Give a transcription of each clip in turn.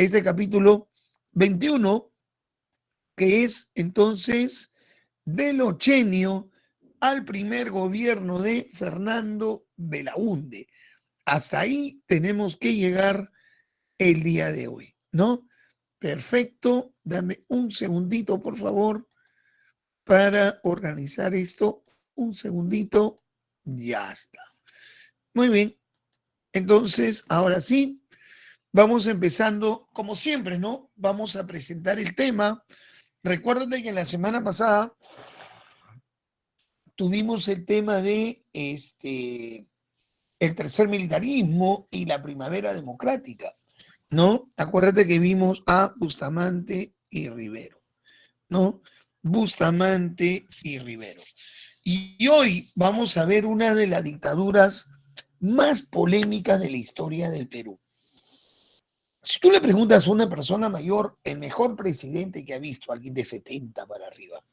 este capítulo 21, que es entonces del ochenio al primer gobierno de Fernando Belaúnde. Hasta ahí tenemos que llegar el día de hoy, ¿no? Perfecto. Dame un segundito, por favor, para organizar esto. Un segundito. Ya está. Muy bien. Entonces, ahora sí, vamos empezando, como siempre, ¿no? Vamos a presentar el tema. Recuérdate que la semana pasada tuvimos el tema de el tercer militarismo y la primavera democrática, ¿no? Acuérdate que vimos a Bustamante y Rivero, ¿no? Bustamante y Rivero. Y hoy vamos a ver una de las dictaduras más polémicas de la historia del Perú. Si tú le preguntas a una persona mayor, el mejor presidente que ha visto, alguien de 70 para arriba,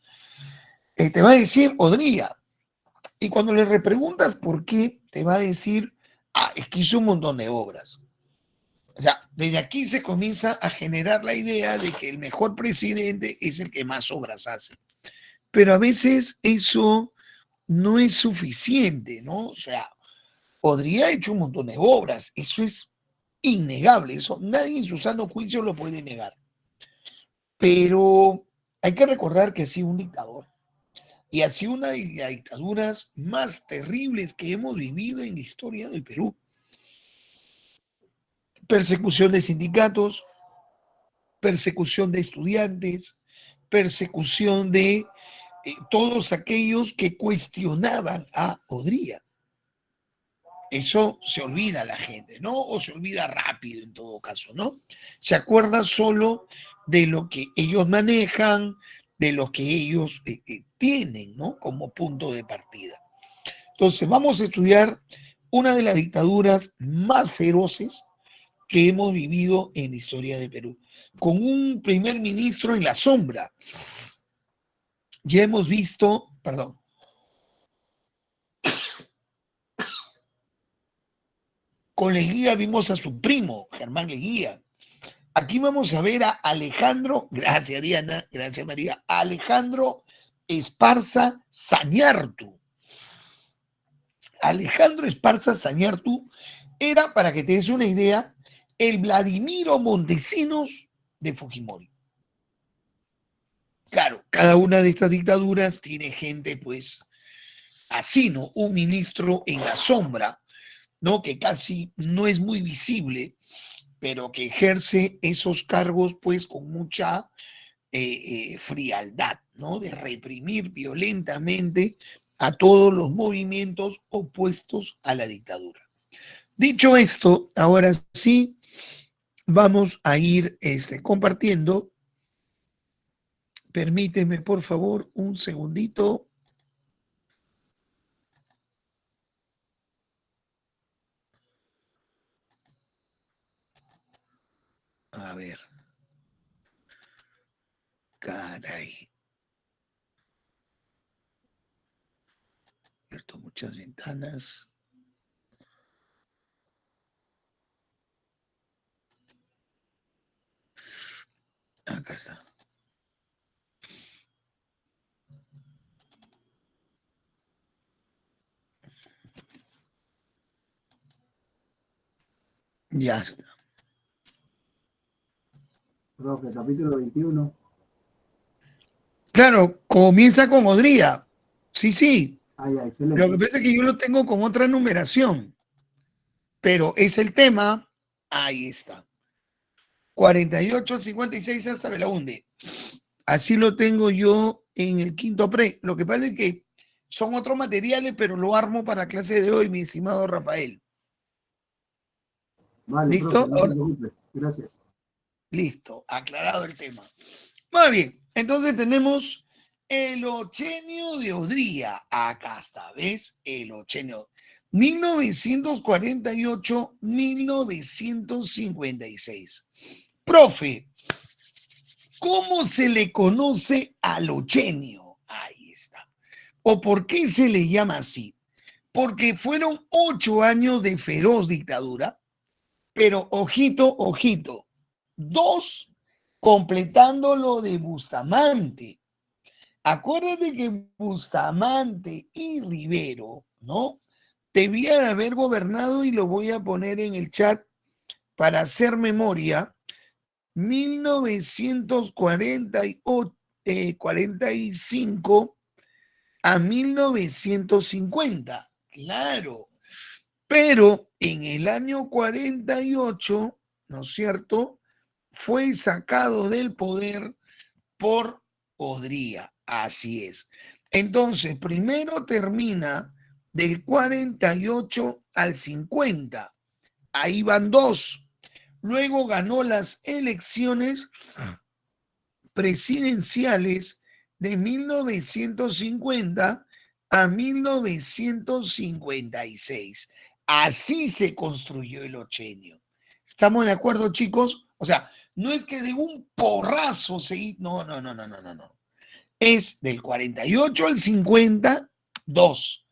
te va a decir Odría. Y cuando le repreguntas por qué, te va a decir, es que hizo un montón de obras. O sea, desde aquí se comienza a generar la idea de que el mejor presidente es el que más obras hace. Pero a veces eso no es suficiente, ¿no? O sea, Odría ha hecho un montón de obras, eso es innegable, eso nadie en su sano juicio lo puede negar. Pero hay que recordar que ha sido un dictador y ha sido una de las dictaduras más terribles que hemos vivido en la historia del Perú. Persecución de sindicatos, persecución de estudiantes, persecución de todos aquellos que cuestionaban a Odría. Eso se olvida la gente, ¿no? O se olvida rápido en todo caso, ¿no? Se acuerda solo de lo que ellos manejan, de lo que ellos tienen, ¿no? Como punto de partida. Entonces, vamos a estudiar una de las dictaduras más feroces que hemos vivido en la historia de Perú, con un primer ministro en la sombra. Ya hemos visto, perdón, con Leguía vimos a su primo, Germán Leguía. Aquí vamos a ver a Alejandro, gracias Diana, gracias María, Alejandro Esparza Sañartu. Alejandro Esparza Sañartu era, para que te des una idea, el Vladimiro Montesinos de Fujimori. Claro, cada una de estas dictaduras tiene gente, pues, así, ¿no? Un ministro en la sombra, ¿no? Que casi no es muy visible, pero que ejerce esos cargos, pues, con mucha frialdad, ¿no? De reprimir violentamente a todos los movimientos opuestos a la dictadura. Dicho esto, ahora sí, vamos a ir compartiendo. Permíteme, por favor, un segundito. A ver. Caray. Abierto muchas ventanas. Acá está. Ya está. Profe, capítulo 21. Claro, comienza con Odría. Sí, sí. Ah, ya, Lo excelente. que pasa es que yo lo tengo con otra numeración, pero es el tema. Ahí está. 48, 56 hasta Belaunde. Así lo tengo yo en el quinto pre. Lo que pasa es que son otros materiales, pero lo armo para la clase de hoy, mi estimado Rafael. Vale, profe, ¿Listo? no se Ahora, preocupe. Gracias. listo, aclarado el tema. Muy bien, entonces tenemos el ochenio de Odría. Acá está, ¿ves? El ochenio. 1948-1956. Profe, ¿cómo se le conoce al ochenio? Ahí está. ¿O por qué se le llama así? Porque fueron 8 años de feroz dictadura, pero ojito, ojito, 2, completando lo de Bustamante. Acuérdate que Bustamante y Rivero, ¿no? Debía de haber gobernado, y lo voy a poner en el chat para hacer memoria, 1945 a 1950. Claro, pero en el año 48, ¿no es cierto?, fue sacado del poder por Odría. Así es. Entonces, primero termina del 48 al 50. Ahí van 2. Luego ganó las elecciones presidenciales de 1950 a 1956. Así se construyó el ochenio. ¿Estamos de acuerdo, chicos? O sea, no es que de un porrazo se... No, no, no, no, no, no, no. Es del 48 al 50, 2.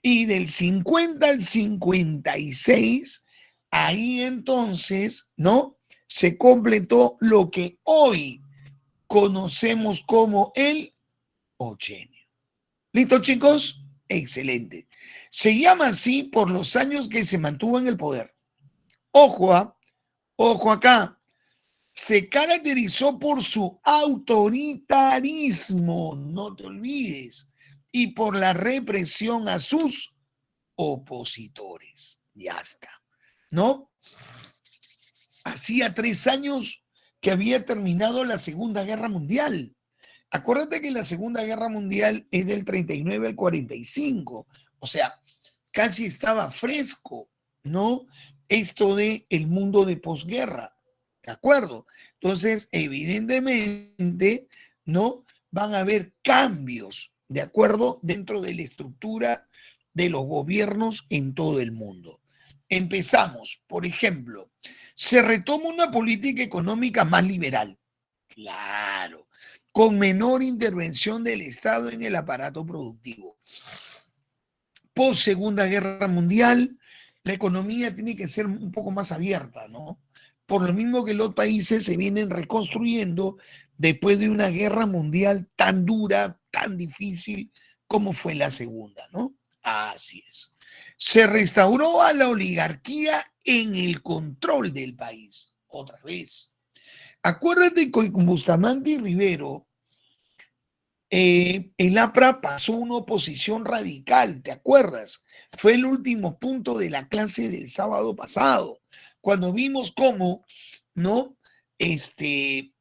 Y del 50 al 56, ahí entonces, ¿no? Se completó lo que hoy conocemos como el ochenio. ¿Listo, chicos? Excelente. Se llama así por los años que se mantuvo en el poder. Ojo, ojo acá. Se caracterizó por su autoritarismo, no te olvides, y por la represión a sus opositores. Ya está, ¿no? Hacía 3 años que había terminado la Segunda Guerra Mundial. Acuérdate que la Segunda Guerra Mundial es del 39 al 45, o sea, casi estaba fresco, ¿no? Esto de el mundo de posguerra, ¿de acuerdo? Entonces, evidentemente, ¿no? Van a haber cambios, ¿de acuerdo? Dentro de la estructura de los gobiernos en todo el mundo. Empezamos, por ejemplo, se retoma una política económica más liberal. Claro, con menor intervención del Estado en el aparato productivo. Post Segunda Guerra Mundial, la economía tiene que ser un poco más abierta, ¿no? Por lo mismo que los países se vienen reconstruyendo después de una guerra mundial tan dura, tan difícil como fue la segunda, ¿no? Así es. Se restauró a la oligarquía en el control del país, otra vez. Acuérdate que con Bustamante y Rivero, el APRA pasó una oposición radical, ¿te acuerdas? Fue el último punto de la clase del sábado pasado, cuando vimos cómo, ¿no? Ese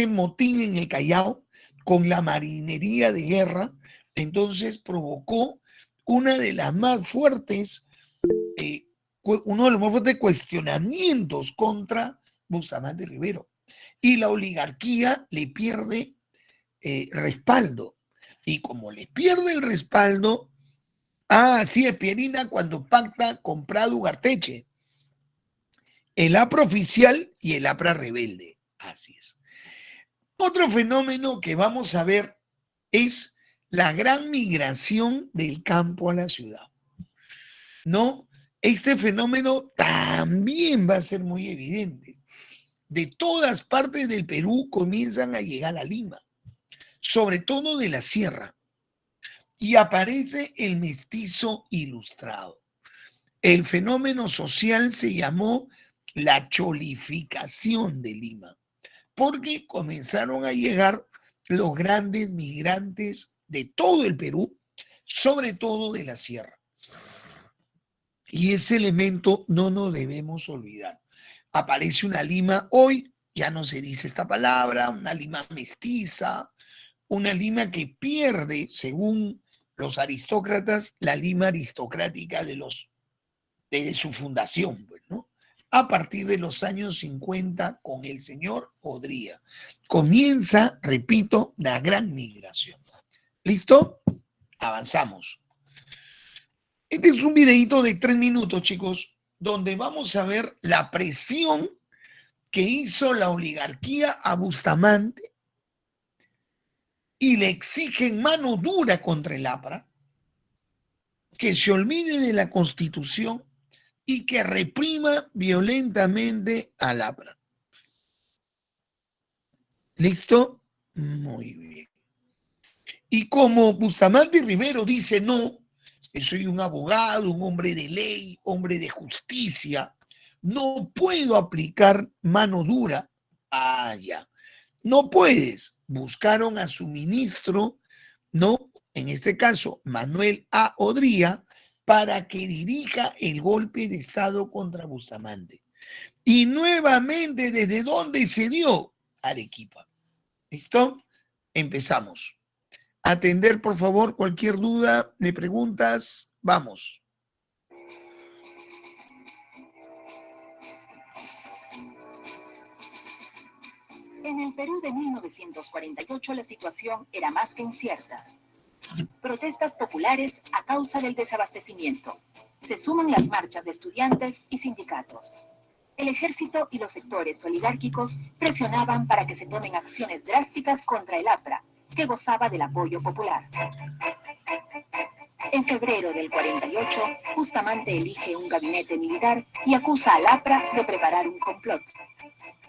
motín en el Callao con la marinería de guerra, entonces provocó una de las más fuertes, uno de los más fuertes cuestionamientos contra Bustamante y Rivero. Y la oligarquía le pierde respaldo. Y como le pierde el respaldo, así es Pierina cuando pacta con Prado Ugarteche, el APRA oficial y el APRA rebelde. Así es. Otro fenómeno que vamos a ver es la gran migración del campo a la ciudad. ¿No? Este fenómeno también va a ser muy evidente. De todas partes del Perú comienzan a llegar a Lima, sobre todo de la sierra, y aparece el mestizo ilustrado. El fenómeno social se llamó la cholificación de Lima, porque comenzaron a llegar los grandes migrantes de todo el Perú, sobre todo de la sierra. Y ese elemento no nos debemos olvidar. Aparece una Lima, hoy ya no se dice esta palabra, una Lima mestiza, una Lima que pierde, según los aristócratas, la Lima aristocrática de su fundación, pues, ¿no? A partir de los años 50 con el señor Odría. Comienza, repito, la gran migración. ¿Listo? Avanzamos. Este es un videito de 3 minutos, chicos, donde vamos a ver la presión que hizo la oligarquía a Bustamante y le exigen mano dura contra el APRA, que se olvide de la Constitución y que reprima violentamente al APRA. ¿Listo? Muy bien. Y como Bustamante Rivero dice no, que soy un abogado, un hombre de ley, hombre de justicia, no puedo aplicar mano dura. Ah, ya. No puedes. Buscaron a su ministro, ¿no? En este caso, Manuel A. Odría, para que dirija el golpe de Estado contra Bustamante. Y nuevamente, ¿desde dónde se dio? Arequipa. ¿Listo? Empezamos. Atender, por favor, cualquier duda de preguntas. Vamos. En el Perú de 1948 la situación era más que incierta. Protestas populares a causa del desabastecimiento. Se suman las marchas de estudiantes y sindicatos. El ejército y los sectores oligárquicos presionaban para que se tomen acciones drásticas contra el APRA, que gozaba del apoyo popular. En febrero del 48, Bustamante elige un gabinete militar y acusa al APRA de preparar un complot.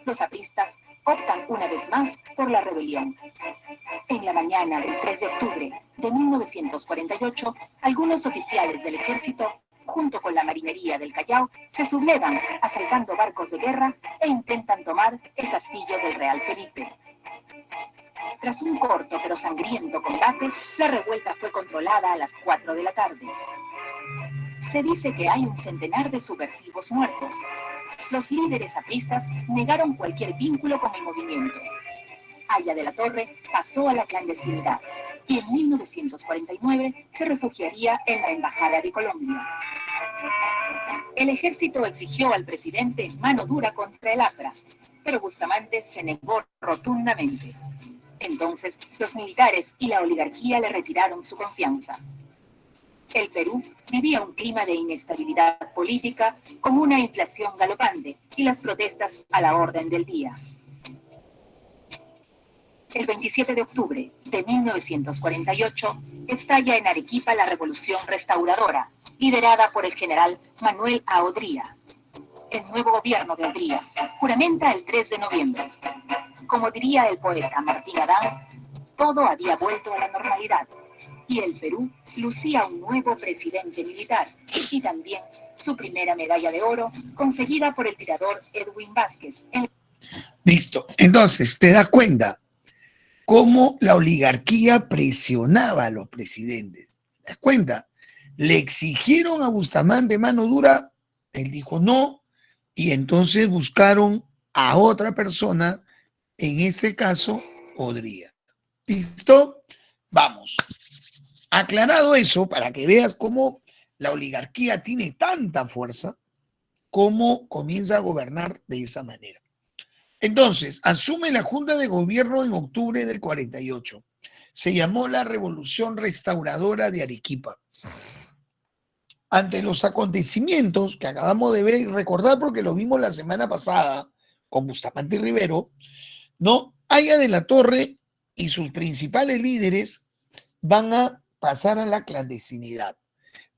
Los apristas optan una vez más por la rebelión. En la mañana del 3 de octubre de 1948, algunos oficiales del ejército, junto con la marinería del Callao, se sublevan asaltando barcos de guerra e intentan tomar el castillo del Real Felipe. Tras un corto pero sangriento combate, la revuelta fue controlada a las 4 de la tarde. Se dice que hay un centenar de subversivos muertos. Los líderes apristas negaron cualquier vínculo con el movimiento. Aya de la Torre pasó a la clandestinidad y en 1949 se refugiaría en la Embajada de Colombia. El ejército exigió al presidente mano dura contra el APRA, pero Bustamante se negó rotundamente. Entonces, los militares y la oligarquía le retiraron su confianza. El Perú vivía un clima de inestabilidad política con una inflación galopante y las protestas a la orden del día. El 27 de octubre de 1948 estalla en Arequipa la Revolución Restauradora, liderada por el general Manuel A. Odría. El nuevo gobierno de Odría juramenta el 3 de noviembre. Como diría el poeta Martín Adán, todo había vuelto a la normalidad y el Perú lucía un nuevo presidente militar y también su primera medalla de oro conseguida por el tirador Edwin Vázquez. Listo. Entonces, ¿te das cuenta cómo la oligarquía presionaba a los presidentes? ¿Te das cuenta? Le exigieron a Bustamante mano dura, él dijo no, y entonces buscaron a otra persona, en este caso, Odría. ¿Listo? Vamos. Aclarado eso, para que veas cómo la oligarquía tiene tanta fuerza, cómo comienza a gobernar de esa manera. Entonces, asume la Junta de Gobierno en octubre del 48. Se llamó la Revolución Restauradora de Arequipa. Ante los acontecimientos que acabamos de ver y recordar porque lo vimos la semana pasada con Bustamante y Rivero, ¿no? Aya de la Torre y sus principales líderes van a pasar a la clandestinidad.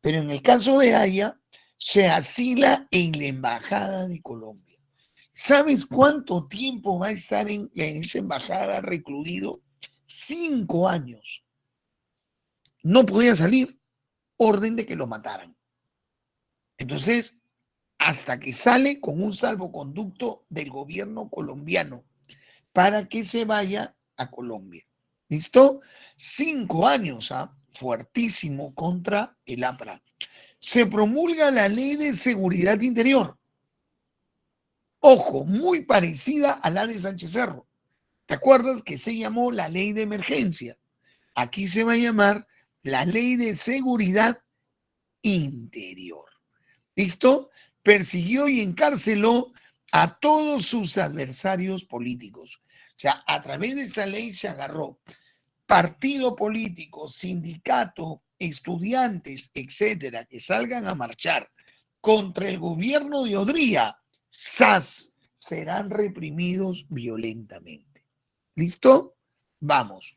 Pero en el caso de Aya, se asila en la Embajada de Colombia. ¿Sabes cuánto tiempo va a estar en esa embajada recluido? 5 años. No podía salir, orden de que lo mataran. Entonces, hasta que sale con un salvoconducto del gobierno colombiano para que se vaya a Colombia. ¿Listo? 5 años, fuertísimo contra el APRA. Se promulga la Ley de Seguridad Interior. Ojo, muy parecida a la de Sánchez Cerro. ¿Te acuerdas que se llamó la Ley de Emergencia? Aquí se va a llamar la Ley de Seguridad Interior. ¿Listo? Persiguió y encarceló a todos sus adversarios políticos. O sea, a través de esta ley se agarró partido político, sindicato, estudiantes, etcétera, que salgan a marchar contra el gobierno de Odría, ¡zas!, serán reprimidos violentamente. ¿Listo? Vamos.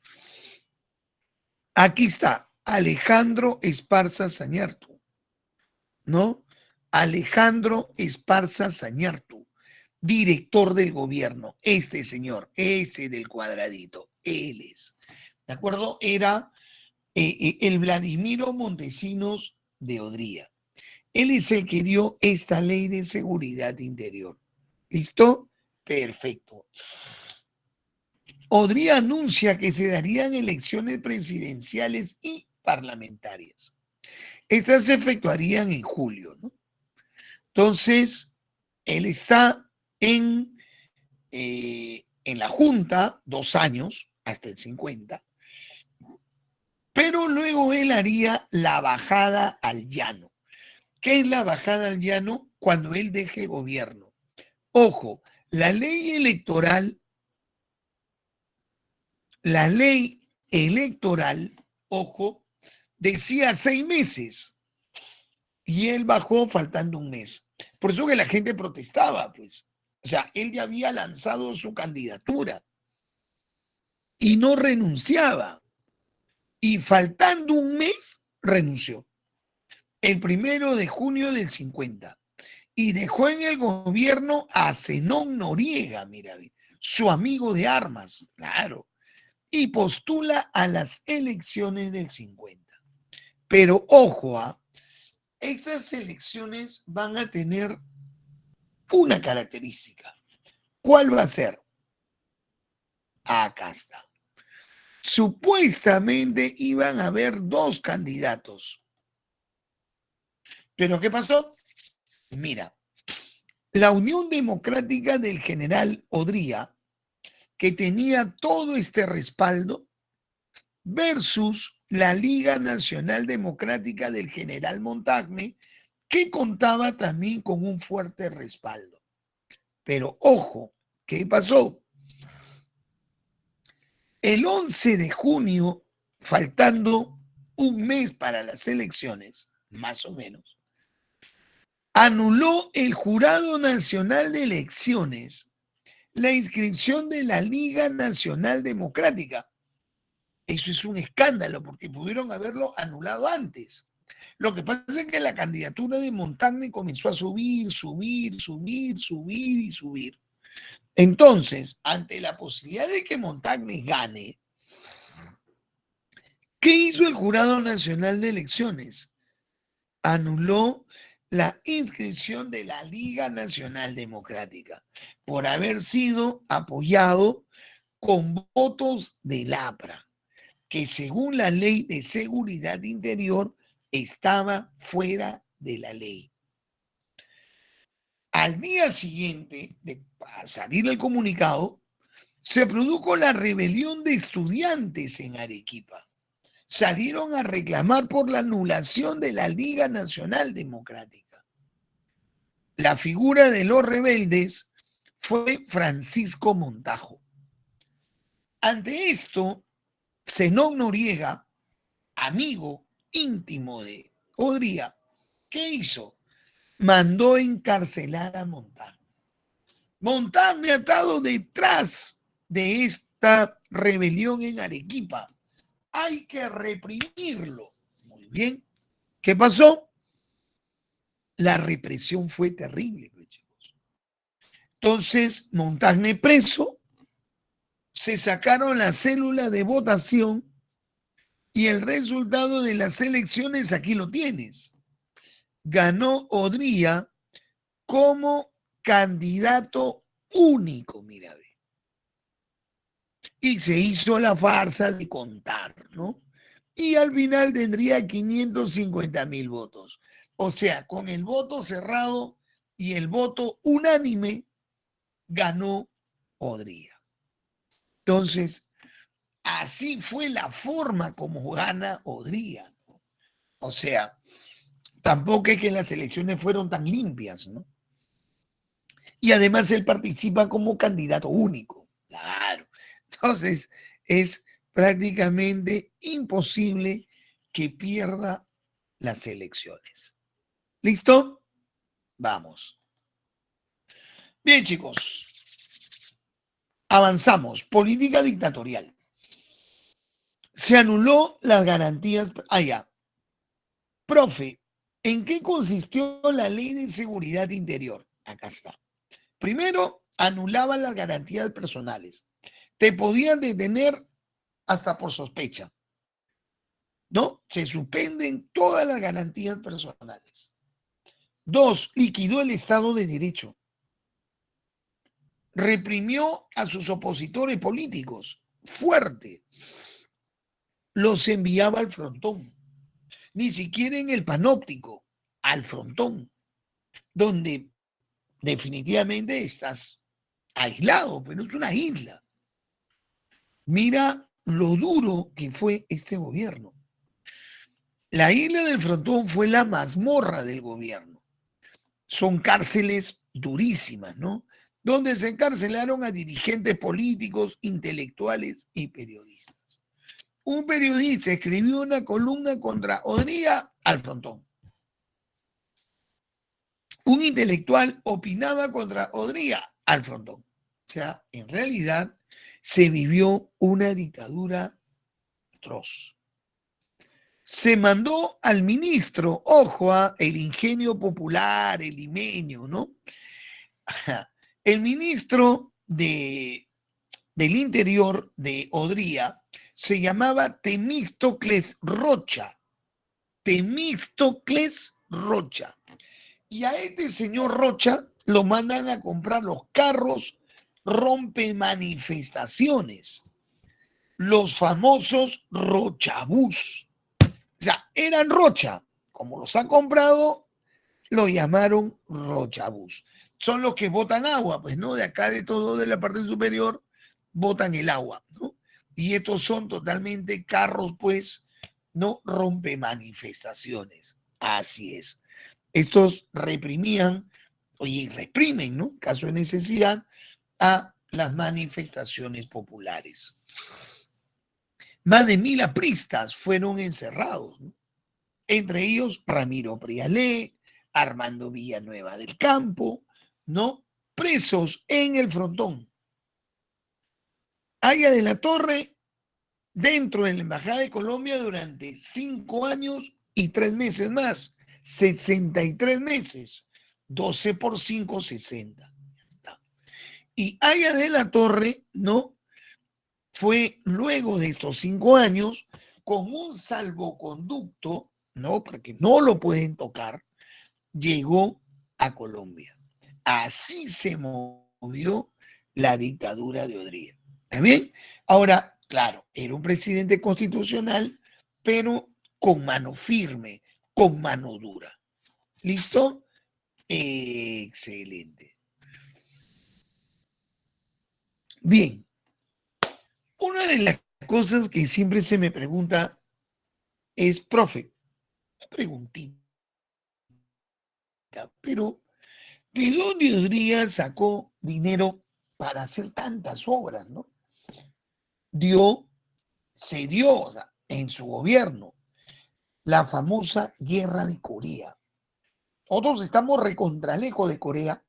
Aquí está Alejandro Esparza Sañartu, ¿no? Alejandro Esparza Sañartu, director del gobierno, este señor, este del cuadradito, él es. ¿De acuerdo? Era el Vladimiro Montesinos de Odría. Él es el que dio esta ley de seguridad interior. ¿Listo? Perfecto. Odría anuncia que se darían elecciones presidenciales y parlamentarias. Estas se efectuarían en julio, ¿no? Entonces, él está en la Junta 2 años, hasta el 50, pero luego él haría la bajada al llano. ¿Qué es la bajada al llano? Cuando él deje el gobierno. Ojo, la ley electoral, ojo, decía 6 meses y él bajó faltando un mes. Por eso que la gente protestaba, pues. O sea, él ya había lanzado su candidatura y no renunciaba. Y faltando un mes, renunció. El 1 de junio del 50. Y dejó en el gobierno a Zenón Noriega, mira, su amigo de armas, claro. Y postula a las elecciones del 50. Pero ojo, estas elecciones van a tener una característica. ¿Cuál va a ser? Acá está. Supuestamente iban a haber 2 candidatos. ¿Pero qué pasó? Mira, la Unión Democrática del general Odría, que tenía todo este respaldo, versus la Liga Nacional Democrática del general Montagne, que contaba también con un fuerte respaldo. Pero ojo, ¿qué pasó? El 11 de junio, faltando un mes para las elecciones, más o menos, anuló el Jurado Nacional de Elecciones la inscripción de la Liga Nacional Democrática. Eso es un escándalo porque pudieron haberlo anulado antes. Lo que pasa es que la candidatura de Montagne comenzó a subir, subir, subir, subir y subir. Entonces, ante la posibilidad de que Montagne gane, ¿qué hizo el Jurado Nacional de Elecciones? Anuló la inscripción de la Liga Nacional Democrática por haber sido apoyado con votos del APRA, que según la Ley de Seguridad Interior estaba fuera de la ley. Al día siguiente de salir el comunicado, se produjo la rebelión de estudiantes en Arequipa. Salieron a reclamar por la anulación de la Liga Nacional Democrática. La figura de los rebeldes fue Francisco Montajo. Ante esto, Zenón Noriega, amigo íntimo de Odría, ¿qué hizo? Mandó encarcelar a Montagne. Montagne ha estado detrás de esta rebelión en Arequipa. Hay que reprimirlo. Muy bien. ¿Qué pasó? La represión fue terrible, chicos. Entonces, Montagne preso, se sacaron la célula de votación y el resultado de las elecciones aquí lo tienes. Ganó Odría como candidato único, mira. Y se hizo la farsa de contar, ¿no? Y al final tendría 550.000 votos. O sea, con el voto cerrado y el voto unánime, ganó Odría. Entonces, así fue la forma como gana Odría. O sea, tampoco es que las elecciones fueron tan limpias, ¿no? Y además él participa como candidato único. Claro. Entonces, es prácticamente imposible que pierda las elecciones. ¿Listo? Vamos. Bien, chicos. Avanzamos. Política dictatorial. Se anuló las garantías. Ya. Profe, ¿en qué consistió la Ley de Seguridad Interior? Acá está. Primero, anulaban las garantías personales. Te podían detener hasta por sospecha, ¿no? Se suspenden todas las garantías personales. Dos, liquidó el Estado de Derecho. Reprimió a sus opositores políticos. Fuerte. Los enviaba al frontón. Ni siquiera en el panóptico, al frontón, donde definitivamente estás aislado, pero es una isla. Mira lo duro que fue este gobierno. La isla del Frontón fue la mazmorra del gobierno. Son cárceles durísimas, ¿no? Donde se encarcelaron a dirigentes políticos, intelectuales y periodistas. Un periodista escribió una columna contra Odría al Frontón. Un intelectual opinaba contra Odría al Frontón. O sea, en realidad se vivió una dictadura atroz. Se mandó al ministro, ojo, el ingenio popular, el limeño, ¿no? El ministro del Interior de Odría se llamaba Temístocles Rocha. Temístocles Rocha. Y a este señor Rocha lo mandan a comprar los carros rompe manifestaciones, los famosos Rochabús. O sea, eran Rocha. Como los han comprado, lo llamaron Rochabús. Son los que botan agua, pues, ¿no? De acá de todo, de la parte superior, botan el agua, ¿no? Y estos son totalmente carros, pues, no rompe manifestaciones. Así es. Estos reprimían, oye, reprimen, ¿no? Caso de necesidad, a las manifestaciones populares. Más de 1000 apristas fueron encerrados, ¿no? Entre ellos Ramiro Prialé, Armando Villanueva del Campo, ¿no? Presos en el Frontón. Haya de la Torre dentro de la Embajada de Colombia durante 5 años y 3 meses más, 63 meses, 12 por 5, 60. Ya está. Y Haya de la Torre, ¿no? Fue luego de estos 5 años con un salvoconducto, ¿no? Porque no lo pueden tocar, llegó a Colombia. Así se movió la dictadura de Odría. ¿Está bien? Ahora, claro, era un presidente constitucional, pero con mano firme, con mano dura. ¿Listo? Excelente. Bien. Una de las cosas que siempre se me pregunta es, profe, una preguntita, pero ¿de dónde Odría sacó dinero para hacer tantas obras, no? Se dio, o sea, en su gobierno, la famosa Guerra de Corea. Nosotros estamos recontralejos de Corea.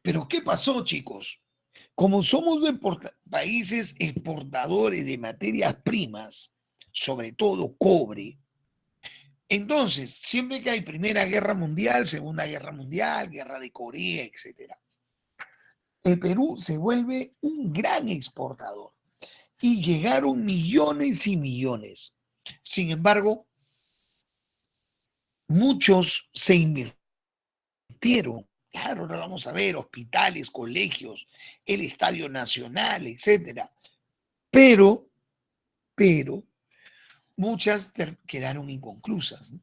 Pero ¿qué pasó, chicos? Como somos países exportadores de materias primas, sobre todo cobre, entonces, siempre que hay Primera Guerra Mundial, Segunda Guerra Mundial, Guerra de Corea, etc., el Perú se vuelve un gran exportador y llegaron millones y millones. Sin embargo, muchos se invirtieron. Claro, ahora vamos a ver hospitales, colegios, el Estadio Nacional, etc. Pero muchas quedaron inconclusas, ¿no?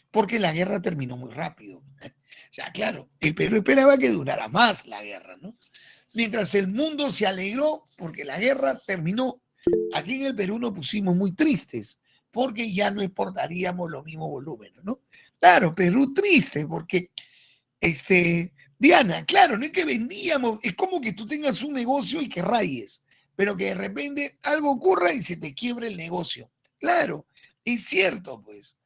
Porque la guerra terminó muy rápido. O sea, claro, el Perú esperaba que durara más la guerra, ¿no? Mientras el mundo se alegró porque la guerra terminó, aquí en el Perú nos pusimos muy tristes porque ya no exportaríamos los mismos volúmenes, ¿no? Claro, Perú triste porque, Diana, claro, no es que vendíamos, es como que tú tengas un negocio y que rayes, pero que de repente algo ocurra y se te quiebre el negocio. Claro, es cierto, pues.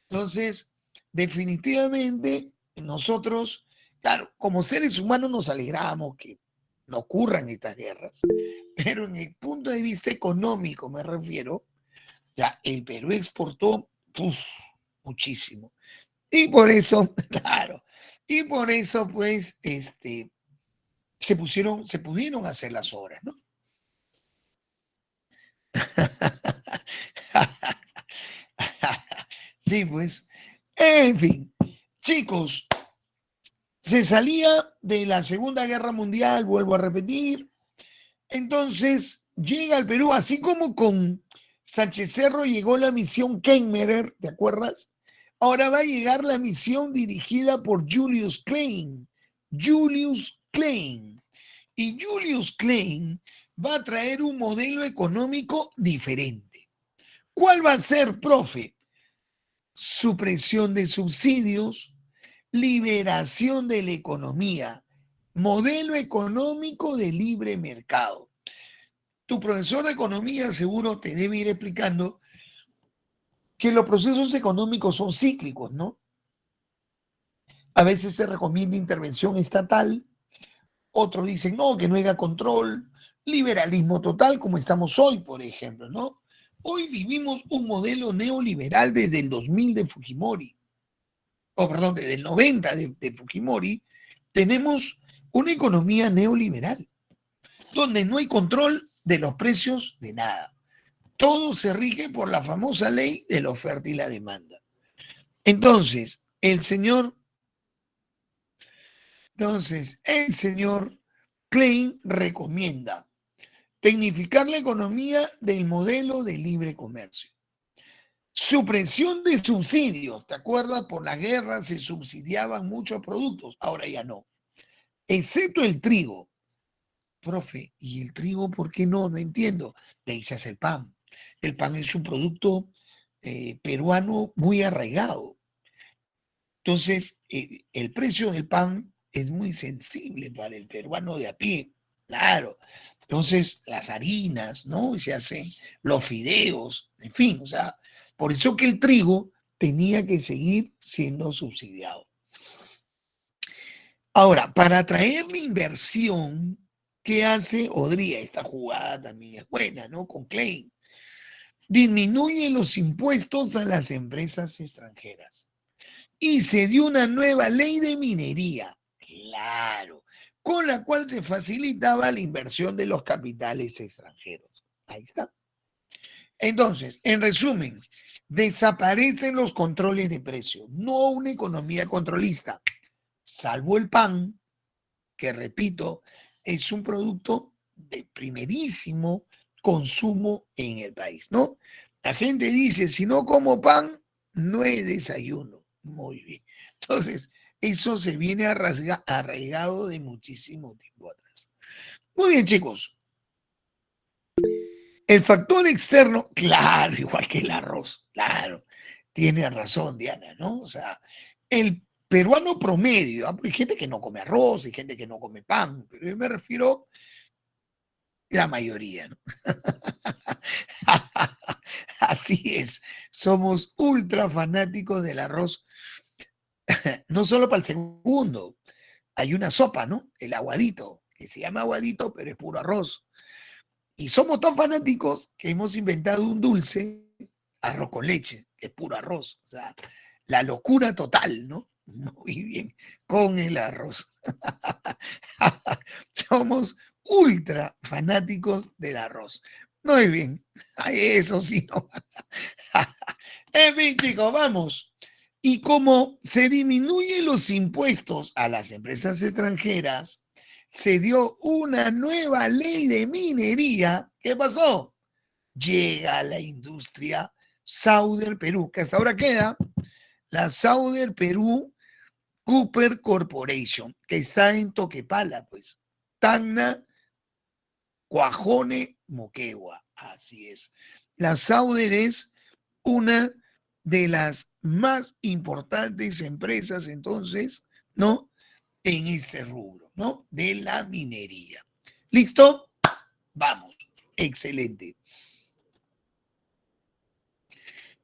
Entonces, definitivamente nosotros, claro, como seres humanos nos alegramos que no ocurran estas guerras, pero en el punto de vista económico me refiero, ya el Perú exportó muchísimo. Y por eso, claro, Y por eso, pues, se pudieron hacer las obras, ¿no? Sí, pues. En fin, chicos, se salía de la Segunda Guerra Mundial, vuelvo a repetir. Entonces llega al Perú, así como con Sánchez Cerro llegó la misión Keimerer, ¿te acuerdas? Ahora va a llegar la misión dirigida por Julius Klein. Julius Klein. Y Julius Klein va a traer un modelo económico diferente. ¿Cuál va a ser, profe? Supresión de subsidios, liberación de la economía, modelo económico de libre mercado. Tu profesor de economía seguro te debe ir explicando que los procesos económicos son cíclicos, ¿no? A veces se recomienda intervención estatal, otros dicen no, que no haya control, liberalismo total, como estamos hoy, por ejemplo, ¿no? Hoy vivimos un modelo neoliberal desde el 2000 de Fujimori, o perdón, desde el 90 de Fujimori, tenemos una economía neoliberal, donde no hay control de los precios de nada. Todo se rige por la famosa ley de la oferta y la demanda. Entonces, el señor Klein recomienda tecnificar la economía del modelo de libre comercio. Supresión de subsidios, ¿te acuerdas? Por la guerra se subsidiaban muchos productos, ahora ya no, excepto el trigo. Profe, ¿y el trigo por qué no? No entiendo. De ahí se hace el pan. El pan es un producto peruano muy arraigado. Entonces, el precio del pan es muy sensible para el peruano de a pie, claro. Entonces, las harinas, ¿no? Y se hacen los fideos, en fin, o sea, por eso que el trigo tenía que seguir siendo subsidiado. Ahora, para atraer la inversión, ¿qué hace Odría? Esta jugada también es buena, ¿no? Con Klein. Disminuye los impuestos a las empresas extranjeras. Y se dio una nueva ley de minería, claro, con la cual se facilitaba la inversión de los capitales extranjeros. Ahí está. Entonces, en resumen, desaparecen los controles de precio, no una economía controlista, salvo el pan, que repito, es un producto de primerísimo consumo en el país, ¿no? La gente dice, si no como pan, no es desayuno. Muy bien. Entonces, eso se viene arraigado de muchísimo tiempo atrás. Muy bien, chicos. El factor externo, claro, igual que el arroz, claro, tiene razón, Diana, ¿no? O sea, el peruano promedio, hay gente que no come arroz, hay gente que no come pan, pero yo me refiero a la mayoría, ¿no? Así es, somos ultra fanáticos del arroz, no solo para el segundo, hay una sopa, ¿no? El aguadito, que se llama aguadito, pero es puro arroz. Y somos tan fanáticos que hemos inventado un dulce, arroz con leche, que es puro arroz. O sea, la locura total, ¿no? Muy bien, con el arroz. Somos ultra fanáticos del arroz. Muy bien, eso sí, no. En fin, chicos, vamos. Y como se disminuyen los impuestos a las empresas extranjeras, se dio una nueva ley de minería. ¿Qué pasó? Llega la industria Sauder Perú, que hasta ahora queda la Sauder Perú Cooper Corporation, que está en Toquepala, pues. Tacna, Cuajone, Moquegua. Así es. La Sauder es una de las más importantes empresas, entonces, ¿no? En este rubro, ¿no? De la minería. ¿Listo? Vamos. Excelente.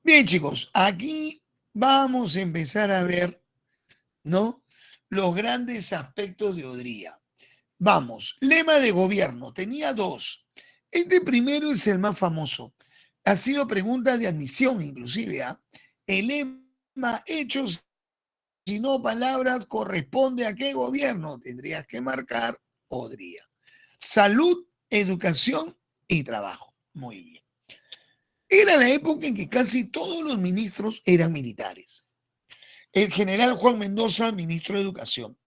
Bien, chicos, aquí vamos a empezar a ver, ¿no? Los grandes aspectos de Odría. Vamos, lema de gobierno, tenía dos. Este primero es el más famoso. Ha sido pregunta de admisión, inclusive, ¿ah? El lema hechos si no palabras, corresponde a qué gobierno. Tendrías que marcar podría. Salud, educación y trabajo. Muy bien. Era la época en que casi todos los ministros eran militares. El general Juan Mendoza, ministro de Educación.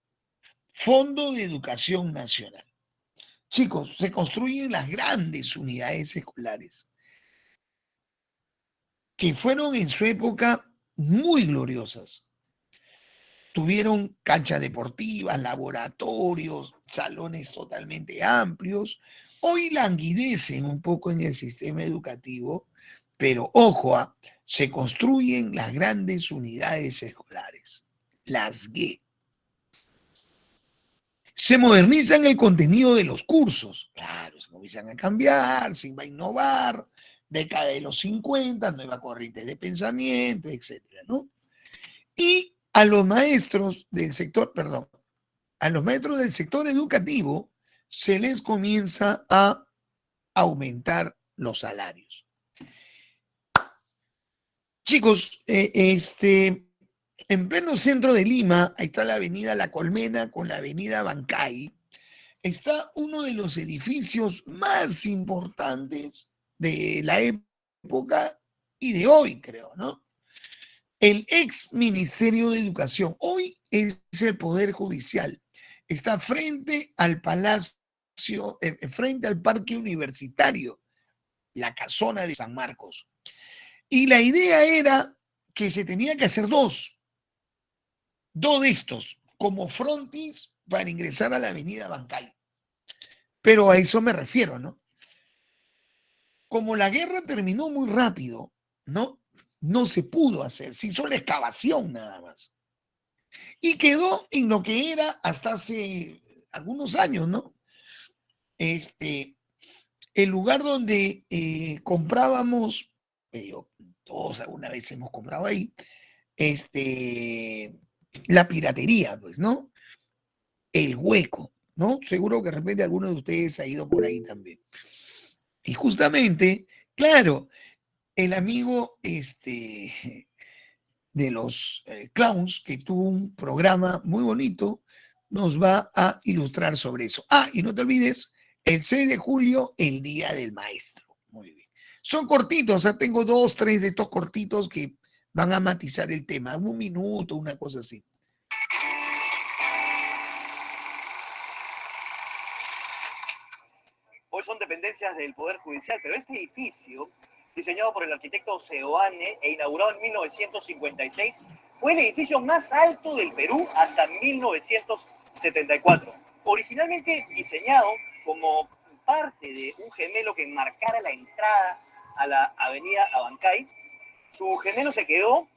Fondo de Educación Nacional. Chicos, se construyen las grandes unidades escolares que fueron en su época muy gloriosas. Tuvieron canchas deportivas, laboratorios, salones totalmente amplios. Hoy languidecen un poco en el sistema educativo, pero ojo, se construyen las grandes unidades escolares, las GUE. Se modernizan el contenido de los cursos. Claro, se comienzan a cambiar, se va a innovar, década de los 50, nueva corriente de pensamiento, etcétera, ¿no? Y a los maestros del sector, perdón, a los maestros del sector educativo se les comienza a aumentar los salarios. Chicos, en pleno centro de Lima, ahí está la avenida La Colmena con la avenida Bancay, está uno de los edificios más importantes de la época y de hoy, creo, ¿no? El ex Ministerio de Educación, hoy es el Poder Judicial, está frente al Palacio, frente al Parque Universitario, la Casona de San Marcos. Y la idea era que se tenía que hacer dos de estos, como frontis para ingresar a la avenida Bancay. Pero a eso me refiero, ¿no? Como la guerra terminó muy rápido, ¿no? No se pudo hacer, se hizo la excavación nada más. Y quedó en lo que era hasta hace algunos años, ¿no? El lugar donde comprábamos, todos alguna vez hemos comprado ahí, la piratería, pues, ¿no? El Hueco, ¿no? Seguro que de repente alguno de ustedes ha ido por ahí también. Y justamente, claro, el amigo de los clowns, que tuvo un programa muy bonito, nos va a ilustrar sobre eso. Ah, y no te olvides, el 6 de julio, el Día del Maestro. Muy bien. Son cortitos, o sea, tengo 2, 3 de estos cortitos que van a matizar el tema. Un minuto, una cosa así. Hoy son dependencias del Poder Judicial, pero este edificio, diseñado por el arquitecto Seoane e inaugurado en 1956, fue el edificio más alto del Perú hasta 1974. Originalmente diseñado como parte de un gemelo que enmarcara la entrada a la avenida Abancay, su gemelo se quedó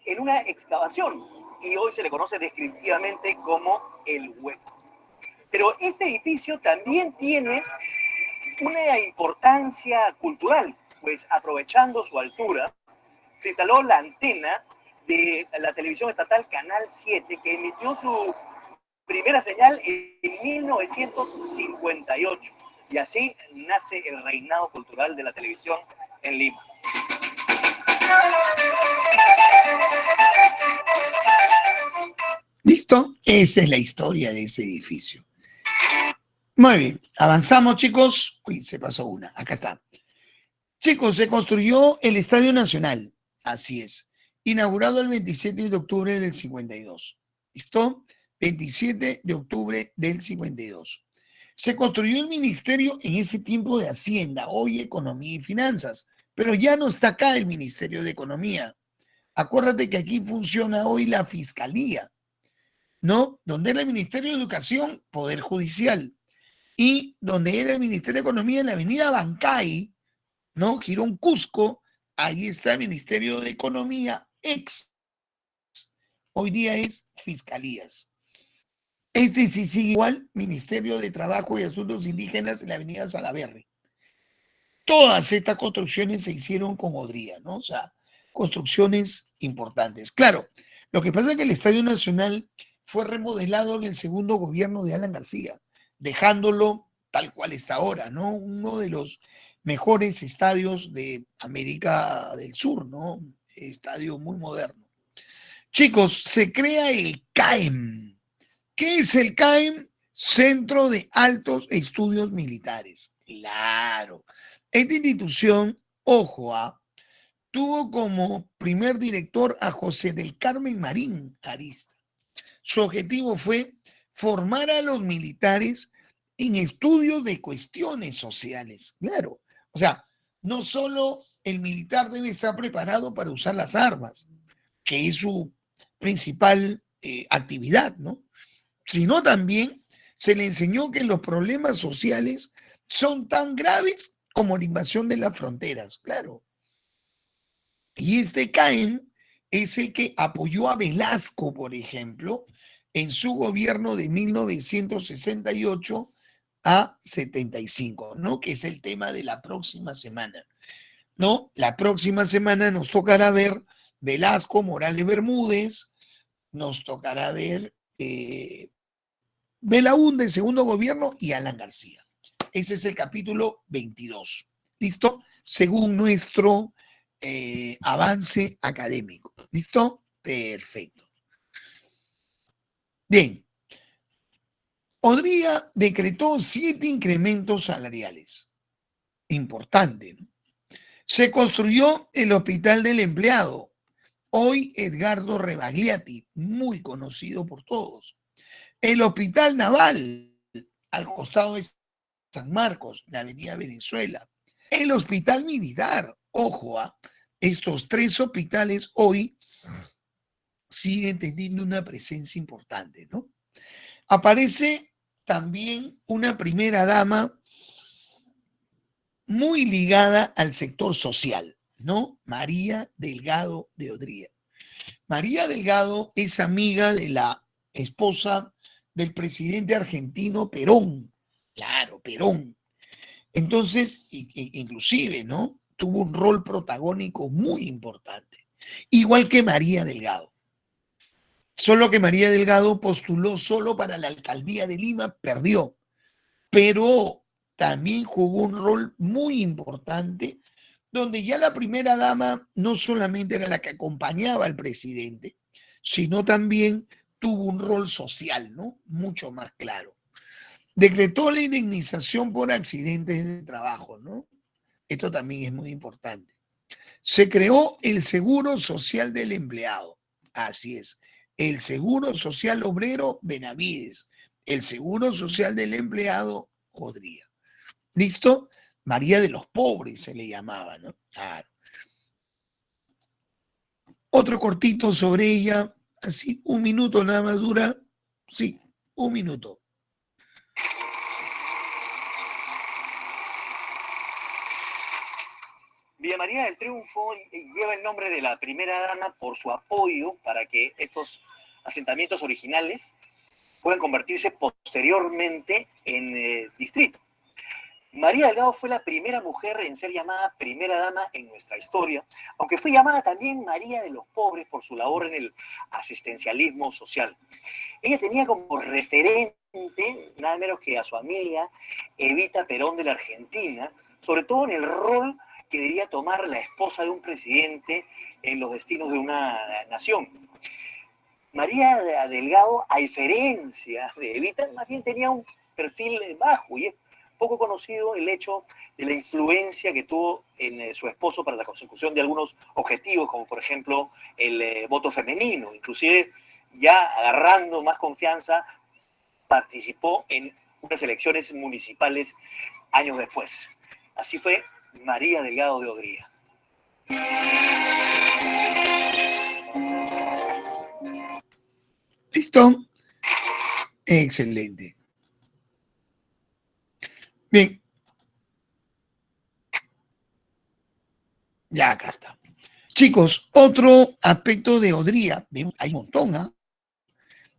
en una excavación y hoy se le conoce descriptivamente como el Hueco. Pero este edificio también tiene una importancia cultural, pues aprovechando su altura, se instaló la antena de la televisión estatal Canal 7, que emitió su primera señal en 1958. Y así nace el reinado cultural de la televisión en Lima. ¿Listo? Esa es la historia de ese edificio. Muy bien, avanzamos, chicos. Uy, se pasó una, acá está. Chicos, se construyó el Estadio Nacional, así es, inaugurado el 27 de octubre del 52. ¿Listo? 27 de octubre del 52. Se construyó el Ministerio en ese tiempo de Hacienda, hoy Economía y Finanzas, pero ya no está acá el Ministerio de Economía. Acuérdate que aquí funciona hoy la Fiscalía, ¿no? Donde era el Ministerio de Educación, Poder Judicial. Y donde era el Ministerio de Economía, en la avenida Bancay, ¿no? Girón Cusco, ahí está el Ministerio de Economía, hoy día es Fiscalías. Sí sigue igual, Ministerio de Trabajo y Asuntos Indígenas en la avenida Salaberry. Todas estas construcciones se hicieron con Odría, ¿no? O sea, construcciones importantes. Claro, lo que pasa es que el Estadio Nacional fue remodelado en el segundo gobierno de Alan García, dejándolo tal cual está ahora, ¿no? Uno de los mejores estadios de América del Sur, ¿no? Estadio muy moderno. Chicos, se crea el CAEM. ¿Qué es el CAEM? Centro de Altos Estudios Militares. Claro. Esta institución, ojo, tuvo como primer director a José del Carmen Marín Arista. Su objetivo fue formar a los militares en estudios de cuestiones sociales. Claro. O sea, no solo el militar debe estar preparado para usar las armas, que es su principal actividad, ¿no? Sino también se le enseñó que los problemas sociales son tan graves como la invasión de las fronteras, claro. Y este CAEM es el que apoyó a Velasco, por ejemplo, en su gobierno de 1968 a 75, ¿no? Que es el tema de la próxima semana, ¿no? La próxima semana nos tocará ver Velasco, Morales Bermúdez, nos tocará ver Belaúnde, segundo gobierno, y Alan García. Ese es el capítulo 22. ¿Listo? Según nuestro avance académico. ¿Listo? Perfecto. Bien. Odría decretó 7 incrementos salariales. Importante, ¿no? Se construyó el Hospital del Empleado, hoy Edgardo Rebagliati, muy conocido por todos. El Hospital Naval, al costado de San Marcos, la Avenida Venezuela. El Hospital Militar, ojo, estos 3 hospitales hoy siguen teniendo una presencia importante, ¿no? Aparece también una primera dama muy ligada al sector social, ¿no? María Delgado de Odría. María Delgado es amiga de la esposa del presidente argentino Perón. Claro, Perón. Entonces, inclusive, ¿no? Tuvo un rol protagónico muy importante. Igual que María Delgado. Solo que María Delgado postuló solo para la alcaldía de Lima, perdió. Pero también jugó un rol muy importante, donde ya la primera dama no solamente era la que acompañaba al presidente, sino también tuvo un rol social, ¿no? Mucho más claro. Decretó la indemnización por accidentes de trabajo, ¿no? Esto también es muy importante. Se creó el Seguro Social del Empleado. Así es. El Seguro Social Obrero Benavides. El Seguro Social del Empleado Odría. ¿Listo? María de los Pobres se le llamaba, ¿no? Claro. Otro cortito sobre ella, así, un minuto nada más dura. Sí, un minuto. Villa María del Triunfo lleva el nombre de la primera dama por su apoyo para que estos asentamientos originales puedan convertirse posteriormente en distrito. María Delgado fue la primera mujer en ser llamada primera dama en nuestra historia, aunque fue llamada también María de los Pobres por su labor en el asistencialismo social. Ella tenía como referente nada menos que a su amiga Evita Perón de la Argentina, sobre todo en el rol que debería tomar la esposa de un presidente en los destinos de una nación. María Delgado, a diferencia de Evita, más bien tenía un perfil bajo y es poco conocido el hecho de la influencia que tuvo en su esposo para la consecución de algunos objetivos, como por ejemplo el voto femenino. Inclusive, ya agarrando más confianza, participó en unas elecciones municipales años después. Así fue María Delgado de Odría. ¿Listo? Excelente. Bien. Ya acá está. Chicos, otro aspecto de Odría, hay un montón, ¿ah?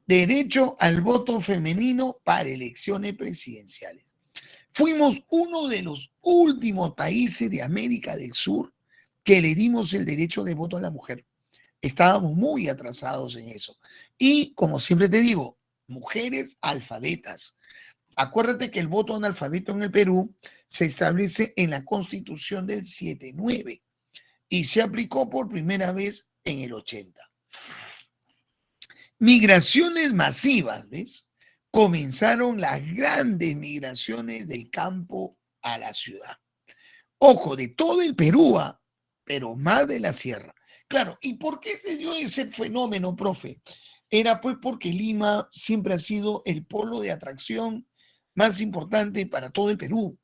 Derecho al voto femenino para elecciones presidenciales. Fuimos uno de los últimos países de América del Sur que le dimos el derecho de voto a la mujer. Estábamos muy atrasados en eso. Y como siempre te digo, mujeres alfabetas. Acuérdate que el voto analfabeto en el Perú se establece en la Constitución del 79 y se aplicó por primera vez en el 80. Migraciones masivas, ¿ves? Comenzaron las grandes migraciones del campo a la ciudad. Ojo, de todo el Perú, pero más de la sierra. Claro, ¿y por qué se dio ese fenómeno, profe? Era pues porque Lima siempre ha sido el polo de atracción más importante para todo el Perú.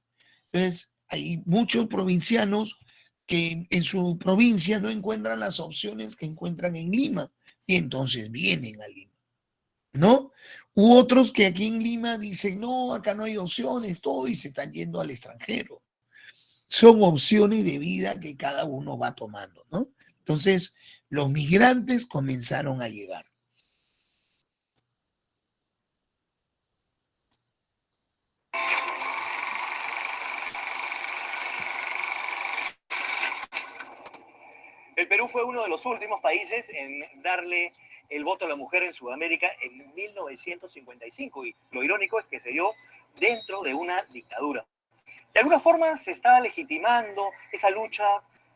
Entonces, hay muchos provincianos que en su provincia no encuentran las opciones que encuentran en Lima y entonces vienen a Lima, ¿no? U otros que aquí en Lima dicen, no, acá no hay opciones, todo y se están yendo al extranjero. Son opciones de vida que cada uno va tomando, ¿no? Entonces, los migrantes comenzaron a llegar. El Perú fue uno de los últimos países en darle el voto a la mujer en Sudamérica en 1955 y lo irónico es que se dio dentro de una dictadura. De alguna forma se estaba legitimando esa lucha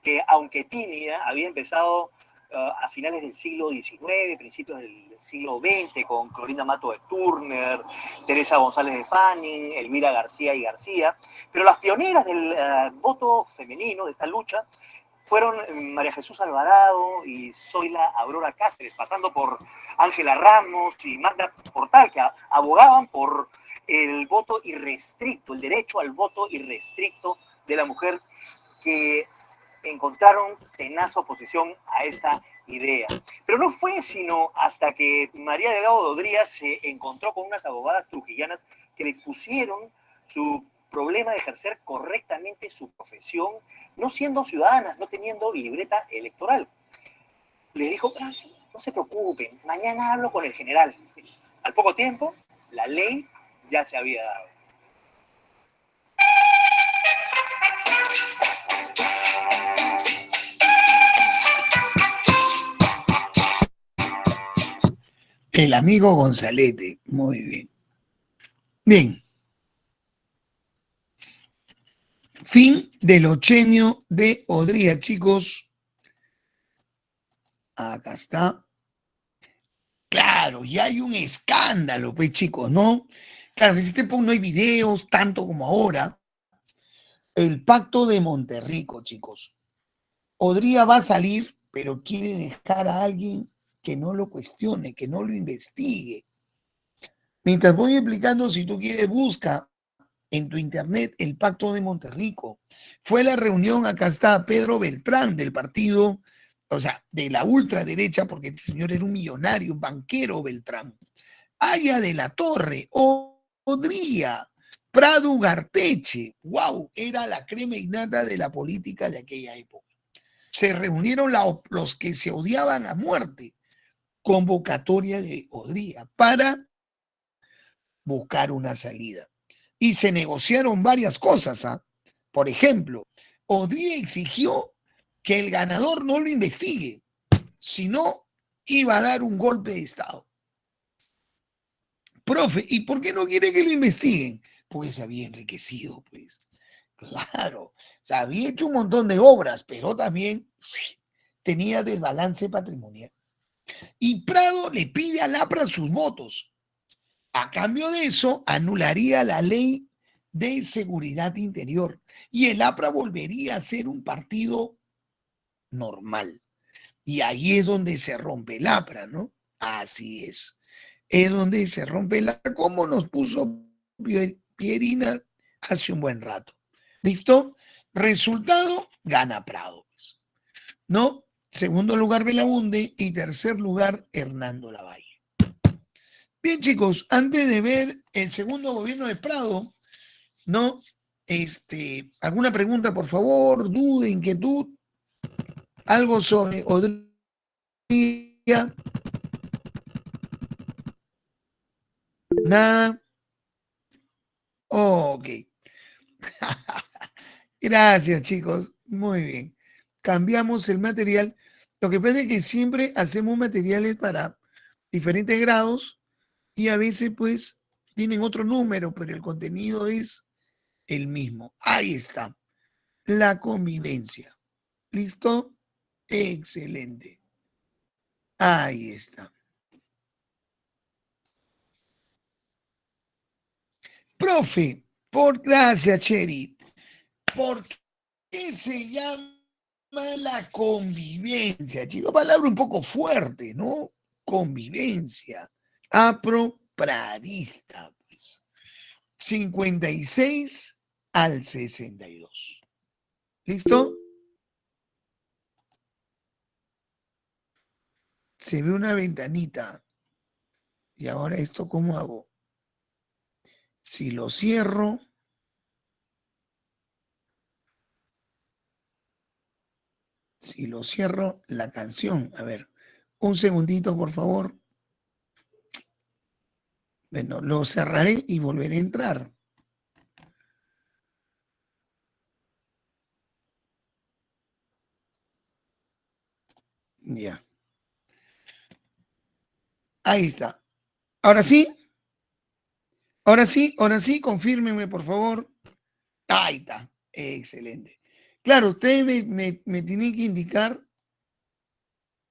que, aunque tímida, había empezado a finales del siglo XIX, principios del siglo XX, con Clorinda Mato de Turner, Teresa González de Fanning, Elvira García y García. Pero las pioneras del voto femenino, de esta lucha, fueron María Jesús Alvarado y Zoila Aurora Cáceres, pasando por Ángela Ramos y Magda Portal, que abogaban por el voto irrestricto, el derecho al voto irrestricto de la mujer, que encontraron tenaz oposición a esta idea. Pero no fue sino hasta que María Delgado Dodría se encontró con unas abogadas trujillanas que les pusieron su problema de ejercer correctamente su profesión, no siendo ciudadanas, no teniendo libreta electoral. Les dijo, no se preocupen, mañana hablo con el general. Al poco tiempo, la ley ya se había dado. El amigo Gonzalete, muy bien. Bien. Fin del ochenio de Odría, chicos. Acá está. Claro, ya hay un escándalo, pues, chicos, ¿no? Claro, en ese tiempo no hay videos tanto como ahora. El pacto de Monterrico, chicos. Odría va a salir, pero quiere dejar a alguien que no lo cuestione, que no lo investigue. Mientras voy explicando, si tú quieres, busca en tu internet el pacto de Monterrico. Fue la reunión, acá está Pedro Beltrán del partido, o sea, de la ultraderecha, porque este señor era un millonario, un banquero Beltrán. Aya de la Torre, Odría, Prado Ugarteche, wow, era la crema innata de la política de aquella época. Se reunieron los que se odiaban a muerte, convocatoria de Odría para buscar una salida. Y se negociaron varias cosas. Por ejemplo, Odría exigió que el ganador no lo investigue, sino iba a dar un golpe de Estado. Profe, ¿y por qué no quiere que lo investiguen? Porque se había enriquecido, pues. Claro, se había hecho un montón de obras, pero también tenía desbalance patrimonial. Y Prado le pide a Lapra sus votos. A cambio de eso, anularía la ley de seguridad interior y el APRA volvería a ser un partido normal. Y ahí es donde se rompe el APRA, ¿no? Así es. Es donde se rompe el APRA, como nos puso Pierina hace un buen rato. ¿Listo? Resultado, gana Prado, ¿no? Segundo lugar, Belaunde y tercer lugar, Hernando Lavalle. Bien, chicos, antes de ver el segundo gobierno de Prado, ¿no? ¿Alguna pregunta, por favor? ¿Duda, inquietud? ¿Algo sobre Odría? Nada. Ok. Gracias, chicos. Muy bien. Cambiamos el material. Lo que pasa es que siempre hacemos materiales para diferentes grados y a veces, pues, tienen otro número, pero el contenido es el mismo. Ahí está. La convivencia. ¿Listo? Excelente. Ahí está. Profe, gracias, Cheri. ¿Por qué se llama la convivencia? Chico, palabra un poco fuerte, ¿no? Convivencia. Apropradista, pues. 56 al 62. ¿Listo? Se ve una ventanita. Y ahora esto, ¿cómo hago? Si lo cierro, la canción. A ver, un segundito, por favor. Bueno, lo cerraré y volveré a entrar. Ya. Ahí está. Ahora sí, confírmeme, por favor. Ahí está. Excelente. Claro, ustedes me tienen que indicar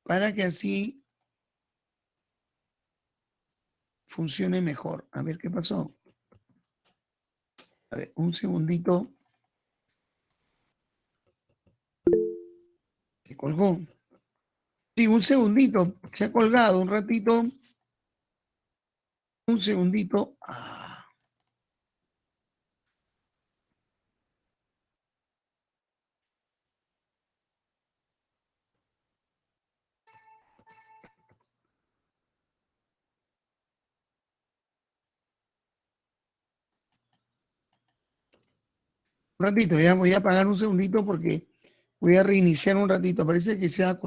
para que así funcione mejor. A ver qué pasó. A ver, un segundito. Se colgó. Sí, un segundito. Se ha colgado un ratito. Un segundito. Ah. Un ratito, ya voy a apagar un segundito porque voy a reiniciar un ratito. Parece que se ha...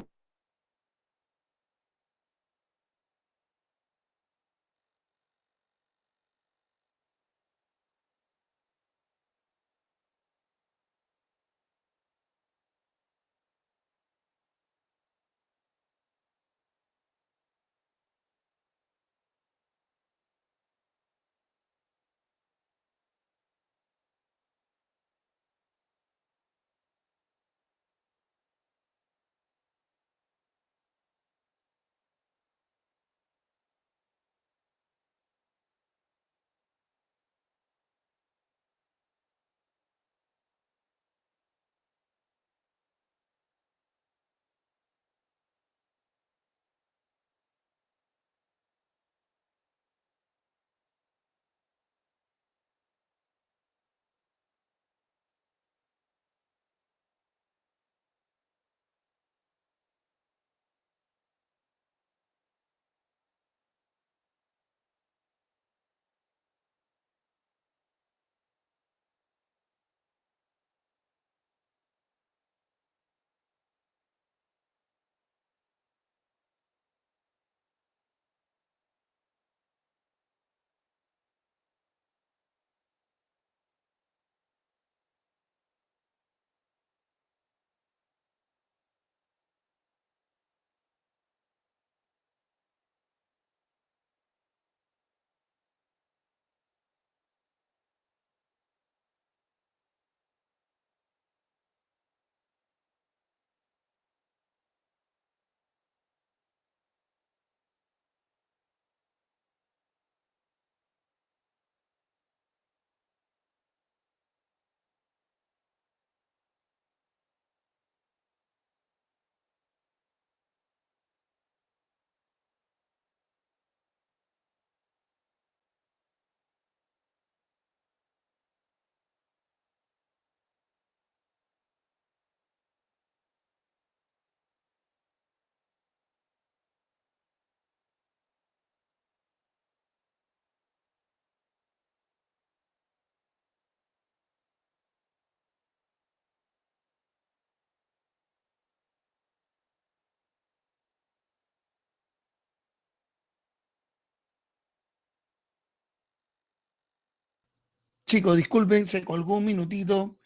Chicos, disculpen, se colgó un minutito.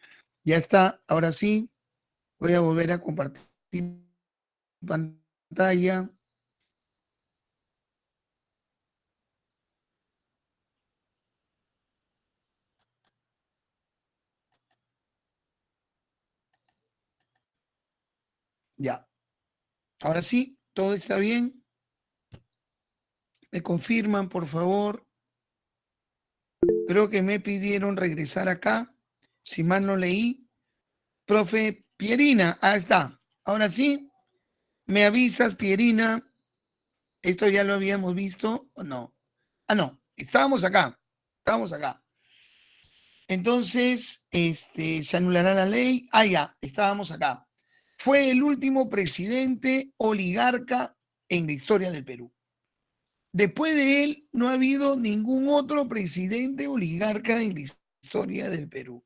Ya está, ahora sí. Voy a volver a compartir pantalla. Ya. Ahora sí, todo está bien. ¿Me confirman, por favor? Creo que me pidieron regresar acá. Si mal no leí. Profe Pierina, ahí está. Ahora sí, me avisas, Pierina. ¿Esto ya lo habíamos visto o no? Ah, no, estábamos acá. Estábamos acá. Entonces, se anulará la ley. Ah, ya, estábamos acá. Fue el último presidente oligarca en la historia del Perú. Después de él, no ha habido ningún otro presidente oligarca en la historia del Perú.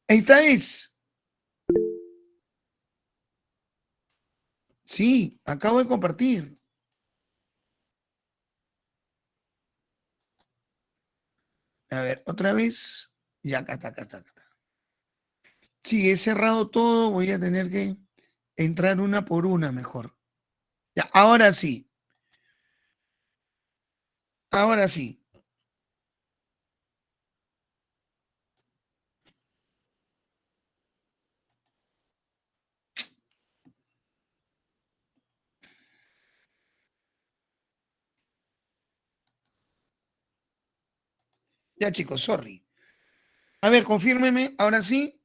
Esta es. Sí, acabo de compartir. A ver, otra vez. Ya, acá está, acá está, acá está. Sí, he cerrado todo. Voy a tener que entrar una por una mejor. Ya, ahora sí. Ahora sí. Ya, chicos, sorry. A ver, confírmeme. Ahora sí.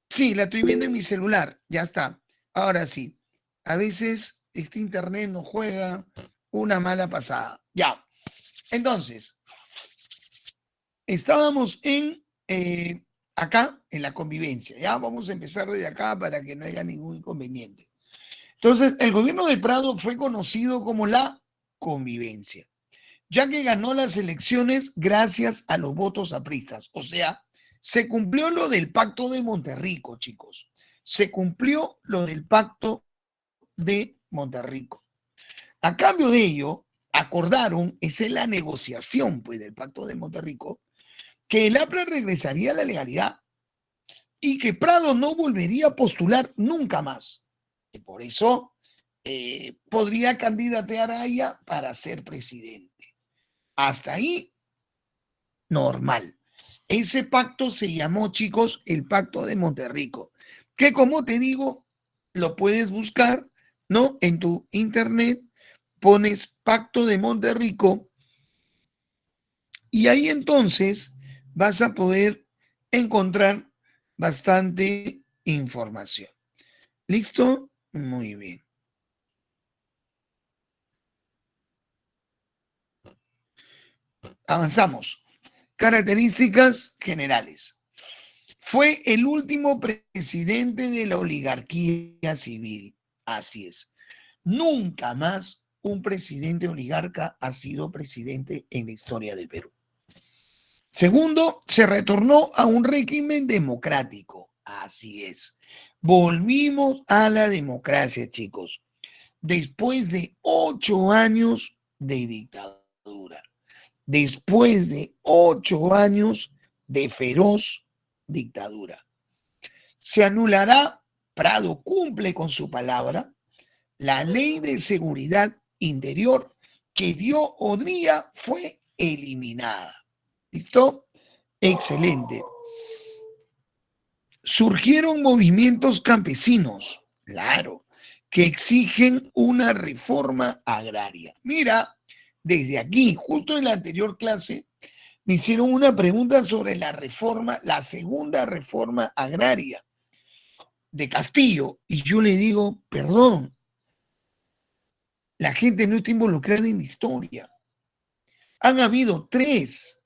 Sí, la estoy viendo en mi celular. Ya está. Ahora sí. A veces este internet nos juega una mala pasada. Ya. Entonces, estábamos acá, en la convivencia. Ya vamos a empezar desde acá para que no haya ningún inconveniente. Entonces, el gobierno de Prado fue conocido como la convivencia, ya que ganó las elecciones gracias a los votos apristas. O sea, se cumplió lo del pacto de Monterrico, chicos. Se cumplió lo del pacto de Monterrico. A cambio de ello, acordaron, esa es la negociación pues, del pacto de Monterrico, que el APRA regresaría a la legalidad y que Prado no volvería a postular nunca más. Y por eso podría candidatear a ella para ser presidente. Hasta ahí, normal. Ese pacto se llamó, chicos, el Pacto de Monterrico, que como te digo, lo puedes buscar, ¿no? En tu internet, pones Pacto de Monterrico y ahí entonces vas a poder encontrar bastante información. ¿Listo? Muy bien. Avanzamos. Características generales. Fue el último presidente de la oligarquía civil. Así es. Nunca más un presidente oligarca ha sido presidente en la historia del Perú. Segundo, se retornó a un régimen democrático. Así es. Volvimos a la democracia, chicos. Después de 8 años de dictadura. Después de 8 años de feroz dictadura. Se anulará, Prado cumple con su palabra, la ley de seguridad interior que dio Odría fue eliminada. ¿Listo? Excelente. Surgieron movimientos campesinos, claro, que exigen una reforma agraria. Mira, desde aquí, justo en la anterior clase, me hicieron una pregunta sobre la reforma, la segunda reforma agraria de Castillo, y yo le digo, perdón, la gente no está involucrada en la historia. Han habido 3,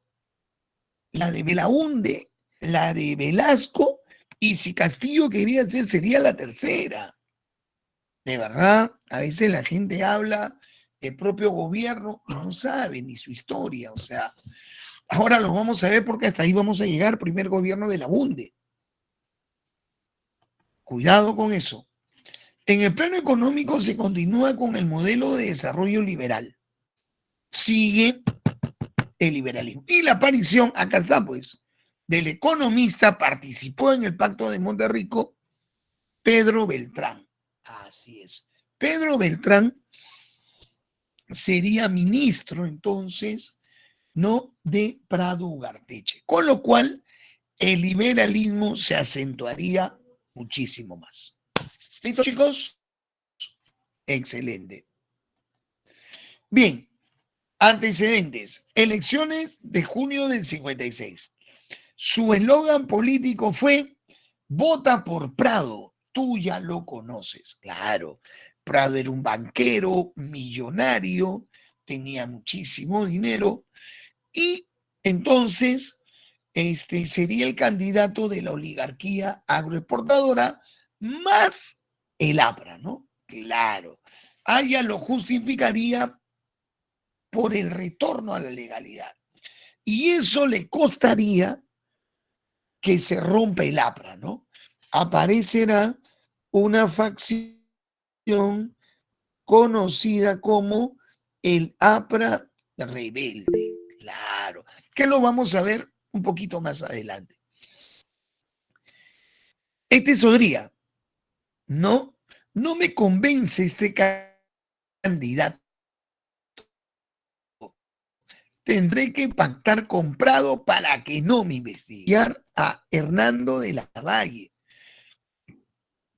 la de Belaúnde, la de Velasco, y si Castillo quería hacer, sería la tercera. De verdad, a veces la gente habla del propio gobierno y no sabe ni su historia. O sea, ahora lo vamos a ver porque hasta ahí vamos a llegar, primer gobierno de Belaúnde. Cuidado con eso. En el plano económico se continúa con el modelo de desarrollo liberal. Sigue el liberalismo. Y la aparición, acá está pues, del economista, participó en el Pacto de Monterrico, Pedro Beltrán. Así es. Pedro Beltrán sería ministro entonces, ¿no? De Prado Ugarteche. Con lo cual, el liberalismo se acentuaría muchísimo más. ¿Listo, chicos? Excelente. Bien. Antecedentes. Elecciones de junio del 56. Su eslogan político fue "Vota por Prado". Tú ya lo conoces. Claro, Prado era un banquero millonario, tenía muchísimo dinero y entonces sería el candidato de la oligarquía agroexportadora más el APRA, ¿no? Claro. Ella lo justificaría por el retorno a la legalidad. Y eso le costaría que se rompa el APRA, ¿no? Aparecerá una facción conocida como el APRA rebelde. Claro, que lo vamos a ver un poquito más adelante. Este Sodría, no, no me convence este candidato. Tendré que pactar con Prado para que no me investigue. A Hernando de la Valle.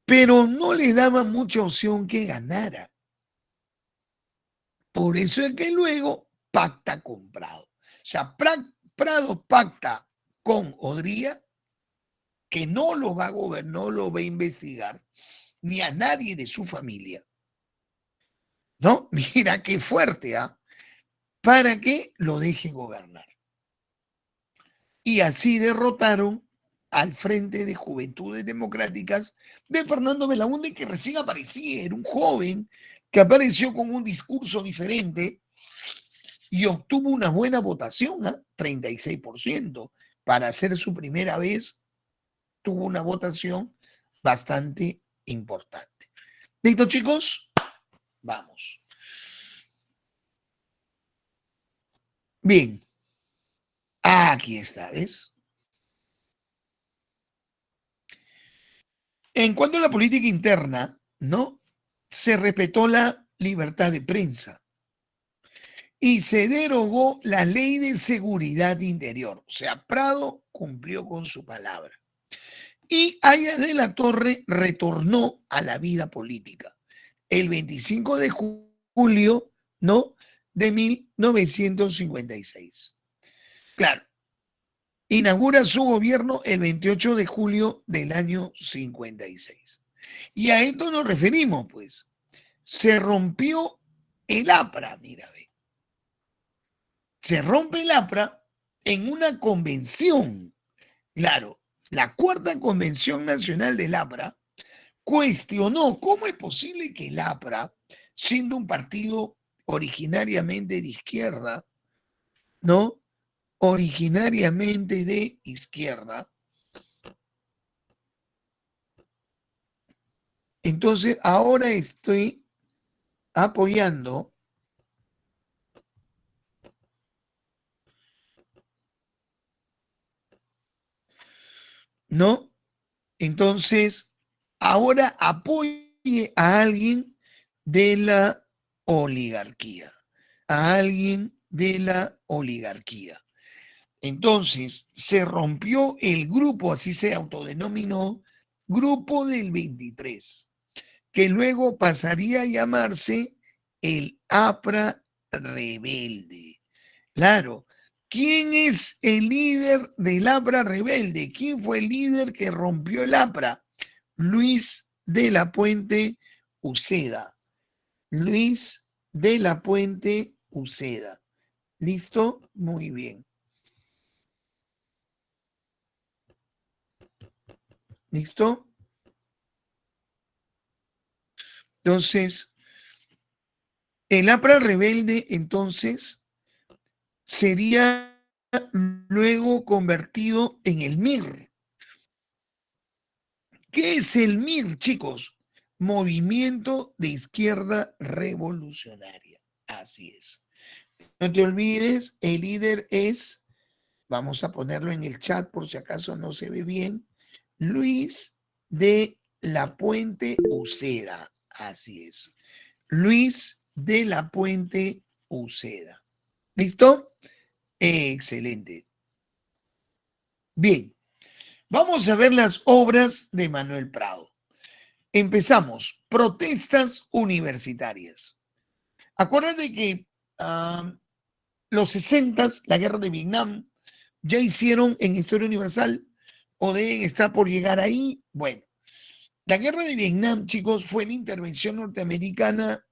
Pero no le daba mucha opción que ganara. Por eso es que luego pacta con Prado. O sea, Prado pacta con Odría, que no lo va a gobernar, no lo va a investigar, ni a nadie de su familia. ¿No? Mira qué fuerte, ¿ah? Para que lo deje gobernar. Y así derrotaron al Frente de Juventudes Democráticas de Fernando Belaúnde, que recién aparecía, era un joven que apareció con un discurso diferente y obtuvo una buena votación, ¿eh? 36%. Para hacer su primera vez, tuvo una votación bastante importante. ¿Listo, chicos? Vamos. Bien. Aquí está, ¿ves? En cuanto a la política interna, ¿no? Se respetó la libertad de prensa y se derogó la ley de seguridad interior. O sea, Prado cumplió con su palabra. Y Aya de la Torre retornó a la vida política el 25 de julio, ¿no? De 1956. Claro, inaugura su gobierno el 28 de julio del año 56. Y a esto nos referimos, pues. Se rompió el APRA, mira, ve. Se rompe el APRA en una convención. Claro, la cuarta convención nacional del APRA cuestionó cómo es posible que el APRA, siendo un partido originariamente de izquierda, ¿no? Originariamente de izquierda, entonces ahora estoy apoyando ¿no? Entonces, ahora apoye a alguien de la oligarquía, a alguien de la oligarquía. Entonces, se rompió el grupo, así se autodenominó, Grupo del 23, que luego pasaría a llamarse el APRA Rebelde. Claro, ¿quién es el líder del APRA Rebelde? ¿Quién fue el líder que rompió el APRA? Luis de la Puente Uceda. Luis de la Puente Uceda. ¿Listo? Muy bien. ¿Listo? Entonces, el APRA Rebelde, entonces, sería luego convertido en el MIR. ¿Qué es el MIR, chicos? Movimiento de Izquierda Revolucionaria. Así es. No te olvides, el líder es, vamos a ponerlo en el chat por si acaso no se ve bien, Luis de la Puente Uceda. Así es. Luis de la Puente Uceda. ¿Listo? Excelente. Bien, vamos a ver las obras de Manuel Prado. Empezamos. Protestas universitarias. Acuérdate que los 60, la guerra de Vietnam, ya hicieron en Historia Universal o deben estar por llegar ahí. Bueno, la guerra de Vietnam, chicos, fue la intervención norteamericana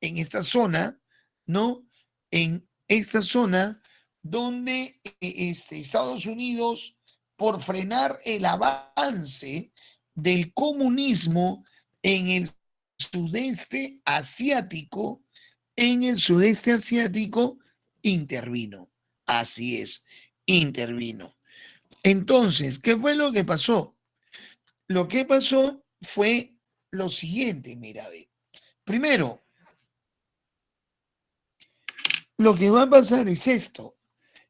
en esta zona, ¿no? En esta zona donde Estados Unidos, por frenar el avance del comunismo en el sudeste asiático, intervino. Así es, intervino. Entonces, ¿qué fue lo que pasó? Lo que pasó fue lo siguiente, mira, ve. Primero, lo que va a pasar es esto,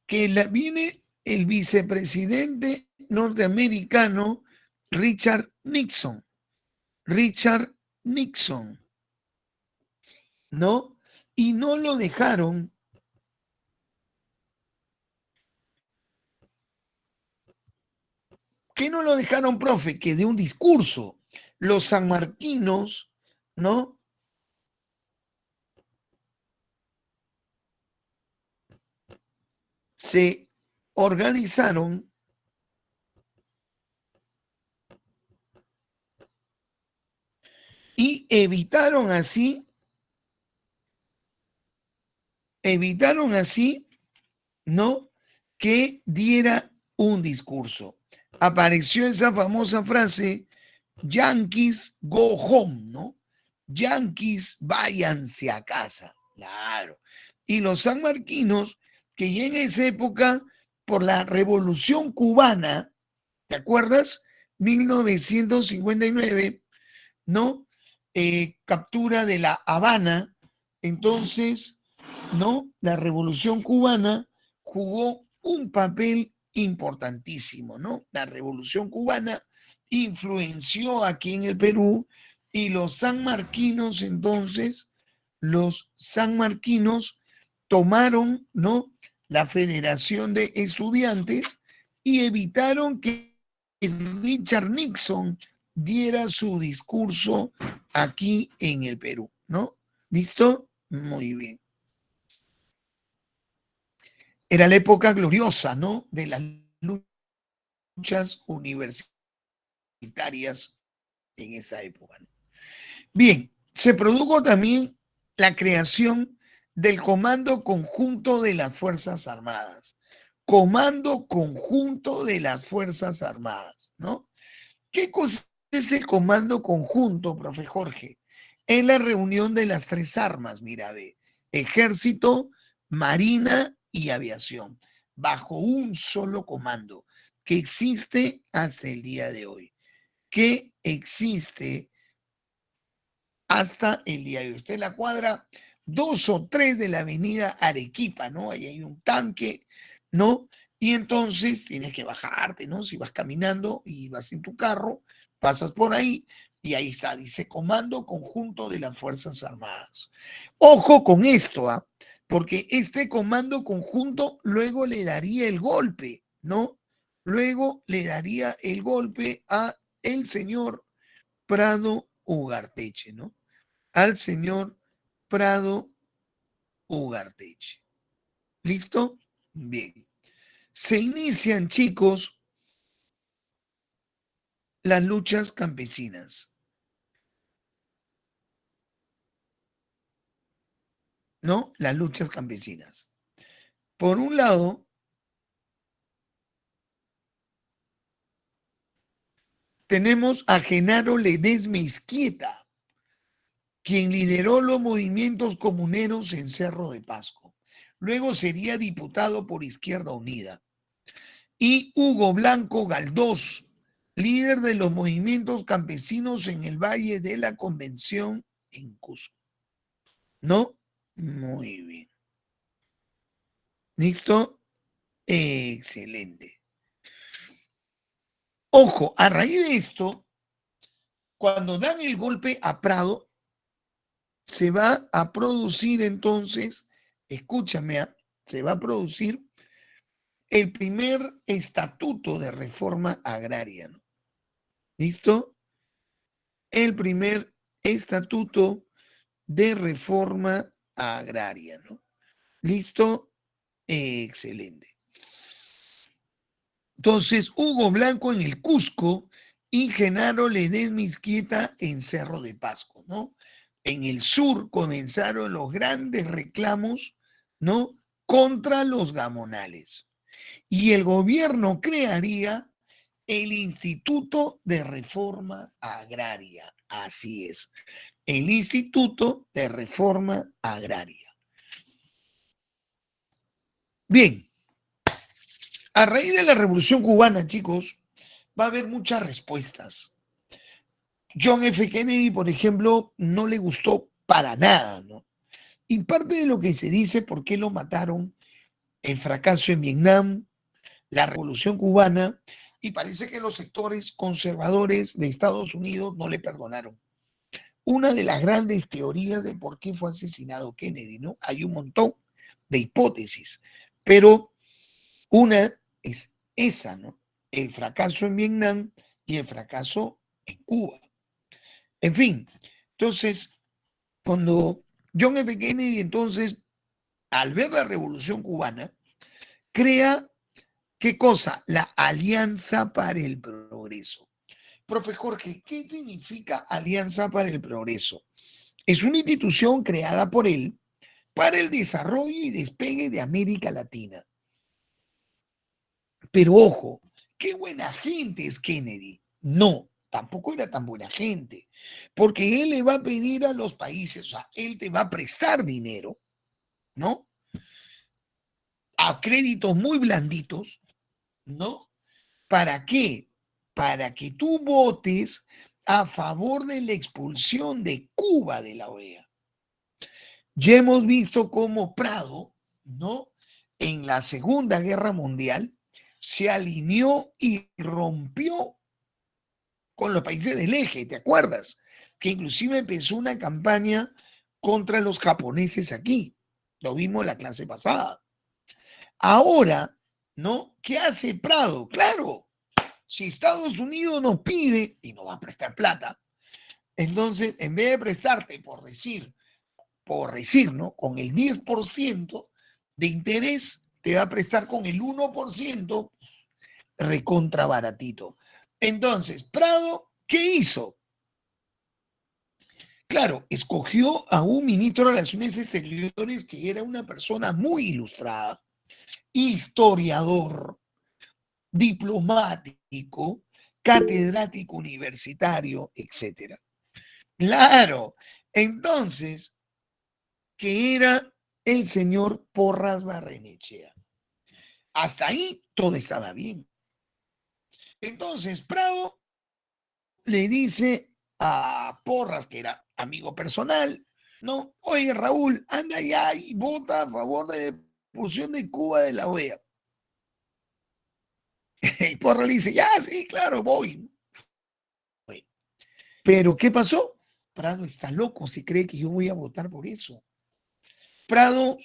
que viene el vicepresidente norteamericano Richard Nixon, ¿no? Y no lo dejaron. ¿Qué no lo dejaron, profe? Que de un discurso. Los sanmarquinos, ¿no? Se organizaron y evitaron así, ¿no? Que diera un discurso. Apareció esa famosa frase, Yankees go home, ¿no? Yankees váyanse a casa, claro. Y los sanmarquinos, que ya en esa época, por la Revolución Cubana, ¿te acuerdas? 1959, ¿no? Captura de La Habana. Entonces, ¿no? La Revolución Cubana jugó un papel importantísimo, ¿no? La Revolución Cubana influenció aquí en el Perú y los sanmarquinos tomaron, ¿no? La Federación de Estudiantes y evitaron que Richard Nixon diera su discurso aquí en el Perú, ¿no? ¿Listo? Muy bien. Era la época gloriosa, ¿no? De las luchas universitarias en esa época, ¿no? Bien, se produjo también la creación del Comando Conjunto de las Fuerzas Armadas. Comando Conjunto de las Fuerzas Armadas, ¿no? ¿Qué cosa es el Comando Conjunto, profe Jorge? Es la reunión de las tres armas, mira, ve, ejército, marina y aviación, bajo un solo comando, que existe hasta el día de hoy, que existe hasta el día de hoy. Está en la cuadra 2 o 3 de la avenida Arequipa, ¿no? Ahí hay un tanque, ¿no? Y entonces tienes que bajarte, ¿no? Si vas caminando y vas en tu carro, pasas por ahí y ahí está, dice Comando Conjunto de las Fuerzas Armadas. Ojo con esto, ¿ah? Porque este comando conjunto luego le daría el golpe, ¿no? Luego le daría el golpe a el señor Prado Ugarteche, ¿no? Al señor Prado Ugarteche. ¿Listo? Bien. Se inician, chicos, las luchas campesinas, ¿no? Las luchas campesinas. Por un lado, tenemos a Genaro Ledesma Izquieta, quien lideró los movimientos comuneros en Cerro de Pasco. Luego sería diputado por Izquierda Unida. Y Hugo Blanco Galdós, líder de los movimientos campesinos en el Valle de la Convención en Cusco. ¿No? Muy bien. ¿Listo? Excelente. Ojo, a raíz de esto, cuando dan el golpe a Prado, se va a producir entonces, escúchame, se va a producir el primer estatuto de reforma agraria, ¿no? ¿Listo? El primer estatuto de reforma agraria, ¿no? ¿Listo? Excelente. Entonces, Hugo Blanco en el Cusco y Genaro Ledesma Izquieta en Cerro de Pasco, ¿no? En el sur comenzaron los grandes reclamos, ¿no? Contra los gamonales. Y el gobierno crearía el Instituto de Reforma Agraria. Así es, el Instituto de Reforma Agraria. Bien, a raíz de la Revolución Cubana, chicos, va a haber muchas respuestas. John F. Kennedy, por ejemplo, no le gustó para nada, ¿no? Y parte de lo que se dice por qué lo mataron, el fracaso en Vietnam, la Revolución Cubana, y parece que los sectores conservadores de Estados Unidos no le perdonaron. Una de las grandes teorías de por qué fue asesinado Kennedy, ¿no? Hay un montón de hipótesis, pero una es esa, ¿no? El fracaso en Vietnam y el fracaso en Cuba. En fin, entonces, cuando John F. Kennedy, entonces, al ver la Revolución Cubana, crea, ¿qué cosa? La Alianza para el Progreso. Profe Jorge, ¿qué significa Alianza para el Progreso? Es una institución creada por él para el desarrollo y despegue de América Latina. Pero ojo, qué buena gente es Kennedy. No, tampoco era tan buena gente, porque él le va a pedir a los países, o sea, él te va a prestar dinero, ¿no? A créditos muy blanditos, ¿no? ¿Para qué? Para que tú votes a favor de la expulsión de Cuba de la OEA. Ya hemos visto cómo Prado, ¿no? En la Segunda Guerra Mundial se alineó y rompió con los países del eje, ¿te acuerdas? Que inclusive empezó una campaña contra los japoneses aquí. Lo vimos la clase pasada. Ahora, ¿no? ¿Qué hace Prado? Claro, si Estados Unidos nos pide y nos va a prestar plata, entonces en vez de prestarte por decir, ¿no? Con el 10% de interés, te va a prestar con el 1% recontra baratito. Entonces, Prado, ¿qué hizo? Claro, escogió a un ministro de Relaciones Exteriores que era una persona muy ilustrada, historiador, diplomático, catedrático universitario, etcétera. Claro, entonces, que era el señor Porras Barrenechea. Hasta ahí todo estaba bien. Entonces, Prado le dice a Porras, que era amigo personal, ¿no? Oye, Raúl, anda ya y vota a favor de la expulsión de Cuba de la OEA. Y Porras le dice, ya, sí, claro, voy. Pero, ¿qué pasó? Prado está loco si cree que yo voy a votar por eso. Prado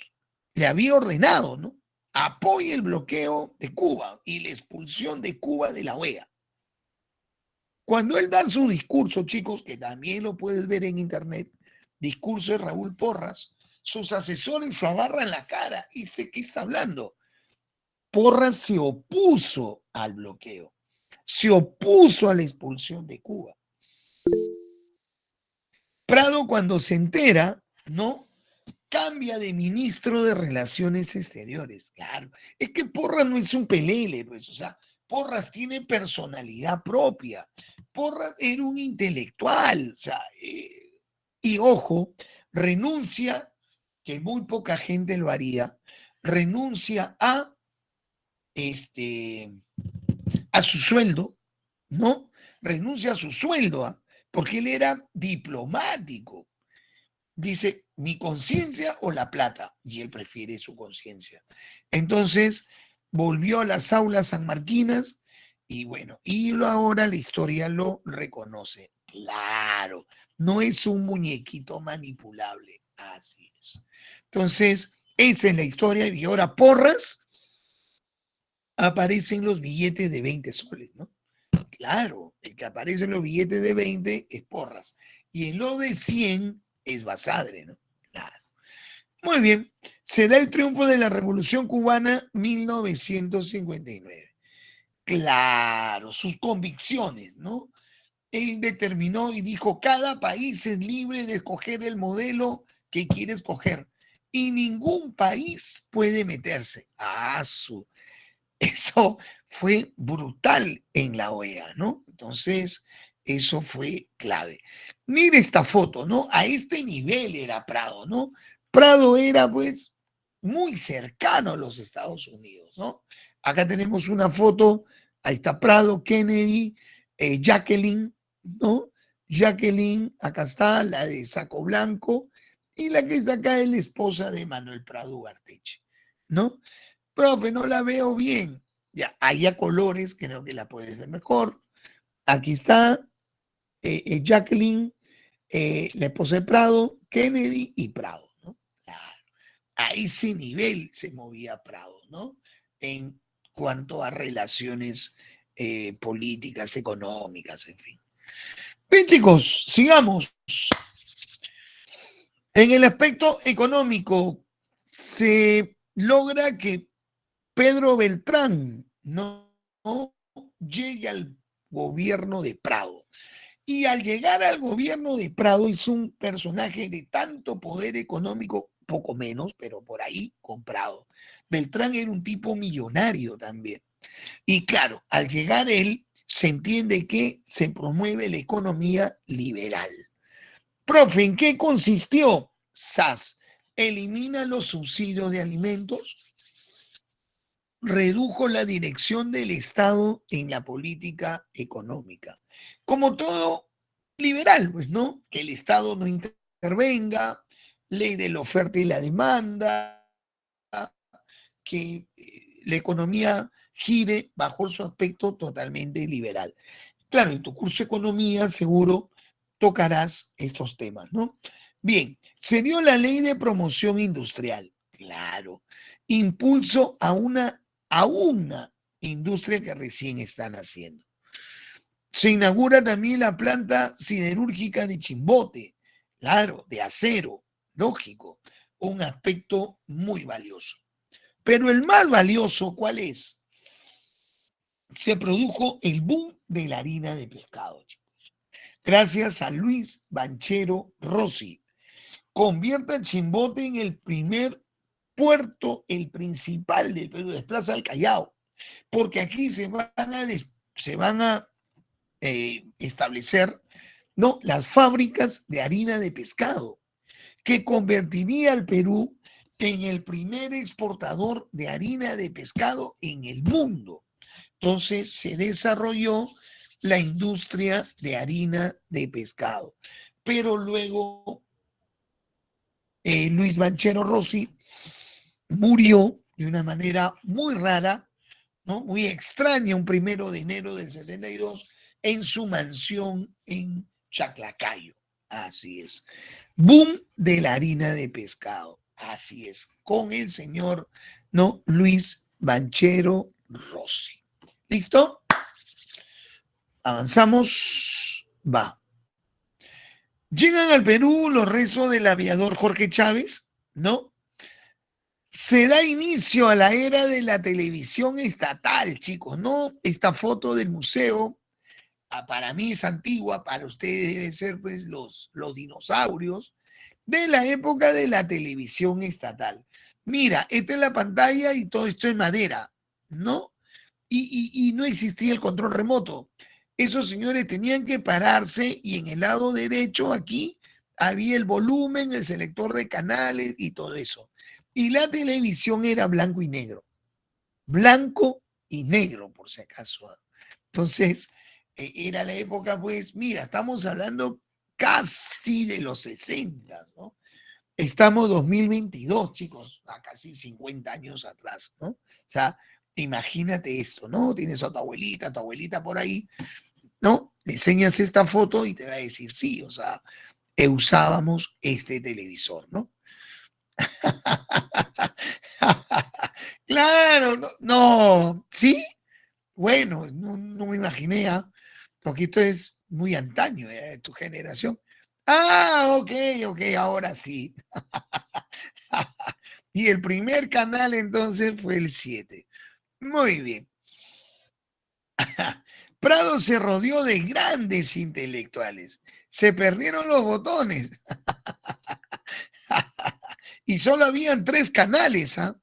le había ordenado, ¿no? Apoye el bloqueo de Cuba y la expulsión de Cuba de la OEA. Cuando él da su discurso, chicos, que también lo puedes ver en internet, discurso de Raúl Porras, sus asesores se agarran la cara y dice, ¿qué está hablando? Porras se opuso al bloqueo, se opuso a la expulsión de Cuba. Prado, cuando se entera, ¿no? Cambia de ministro de Relaciones Exteriores. Claro, es que Porras no es un pelele, pues, o sea, Porras tiene personalidad propia. Porras era un intelectual, o sea, y ojo, renuncia, que muy poca gente lo haría, renuncia este, a su sueldo, ¿no? Renuncia a su sueldo, porque él era diplomático. Dice, mi conciencia o la plata, y él prefiere su conciencia. Entonces, volvió a las aulas sanmarquinas y bueno, y ahora la historia lo reconoce. Claro, no es un muñequito manipulable, así es. Entonces, esa es la historia y ahora Porras aparecen los billetes de 20 soles, ¿no? Claro, el que aparece en los billetes de 20 es Porras y en los de 100 es Basadre, ¿no? Claro. Muy bien, se da el triunfo de la Revolución Cubana 1959. Claro, sus convicciones, ¿no? Él determinó y dijo, cada país es libre de escoger el modelo que quiere escoger y ningún país puede meterse. Eso fue brutal en la OEA, ¿no? Entonces, eso fue clave. Mire esta foto, ¿no? A este nivel era Prado, ¿no? Prado era, pues, muy cercano a los Estados Unidos, ¿no? Acá tenemos una foto, ahí está Prado, Kennedy, Jacqueline, ¿no? Jacqueline, acá está la de saco blanco, y la que está acá es la esposa de Manuel Prado Ugarteche, ¿no? Profe, no la veo bien. Ya, ahí a colores, creo que la puedes ver mejor. Aquí está Jacqueline, la esposa de Prado, Kennedy y Prado, ¿no? Claro. A ese nivel se movía Prado, ¿no? En cuanto a relaciones políticas, económicas, en fin. Bien, chicos, sigamos. En el aspecto económico, se logra que Pedro Beltrán no llegue al gobierno de Prado. Y al llegar al gobierno de Prado es un personaje de tanto poder económico, poco menos, pero por ahí comprado. Beltrán era un tipo millonario también. Y claro, al llegar él, se entiende que se promueve la economía liberal. Profe, ¿en qué consistió? SAS elimina los subsidios de alimentos, redujo la dirección del Estado en la política económica. Como todo liberal, pues, ¿no? Que el Estado no intervenga, ley de la oferta y la demanda, que la economía gire bajo su aspecto totalmente liberal. Claro, en tu curso de economía seguro tocarás estos temas, ¿no? Bien, se dio la ley de promoción industrial, claro, impulso a una industria que recién están haciendo. Se inaugura también la planta siderúrgica de Chimbote, claro, de acero, lógico, un aspecto muy valioso. Pero el más valioso, ¿cuál es? Se produjo el boom de la harina de pescado, chicos. Gracias a Luis Banchero Rossi. Convierte a Chimbote en el primer puerto, el principal del Perú, desplaza al Callao, porque aquí se van a establecer, ¿no?, las fábricas de harina de pescado, que convertiría al Perú en el primer exportador de harina de pescado en el mundo. Entonces se desarrolló la industria de harina de pescado. Pero luego Luis Banchero Rossi murió de una manera muy rara, ¿no? Muy extraña, un 1 de enero del 72, en su mansión en Chaclacayo. Así es. Boom de la harina de pescado. Así es. Con el señor, ¿no?, Luis Banchero Rossi. ¿Listo? Avanzamos. Va. Llegan al Perú los restos del aviador Jorge Chávez, ¿no? Se da inicio a la era de la televisión estatal, chicos, ¿no? Esta foto del museo, para mí es antigua, para ustedes deben ser pues los dinosaurios de la época de la televisión estatal. Mira, esta es la pantalla y todo esto es madera, ¿no? Y no existía el control remoto. Esos señores tenían que pararse y en el lado derecho aquí había el volumen, el selector de canales y todo eso. Y la televisión era blanco y negro por si acaso. Entonces, era la época, pues, mira, estamos hablando casi de los 60, ¿no? Estamos 2022, chicos, a casi 50 años atrás, ¿no? O sea, imagínate esto, ¿no? Tienes a tu abuelita por ahí, ¿no? Le enseñas esta foto y te va a decir, sí, o sea, usábamos este televisor, ¿no? Claro, no, no, ¿sí? Bueno, no me imaginé, ¿ah? Porque esto es muy antaño, de tu generación. Ah, ok, ahora sí. Y el primer canal entonces fue el 7. Muy bien. Prado se rodeó de grandes intelectuales. Se perdieron los botones. Y solo habían 3 canales, ¿ah?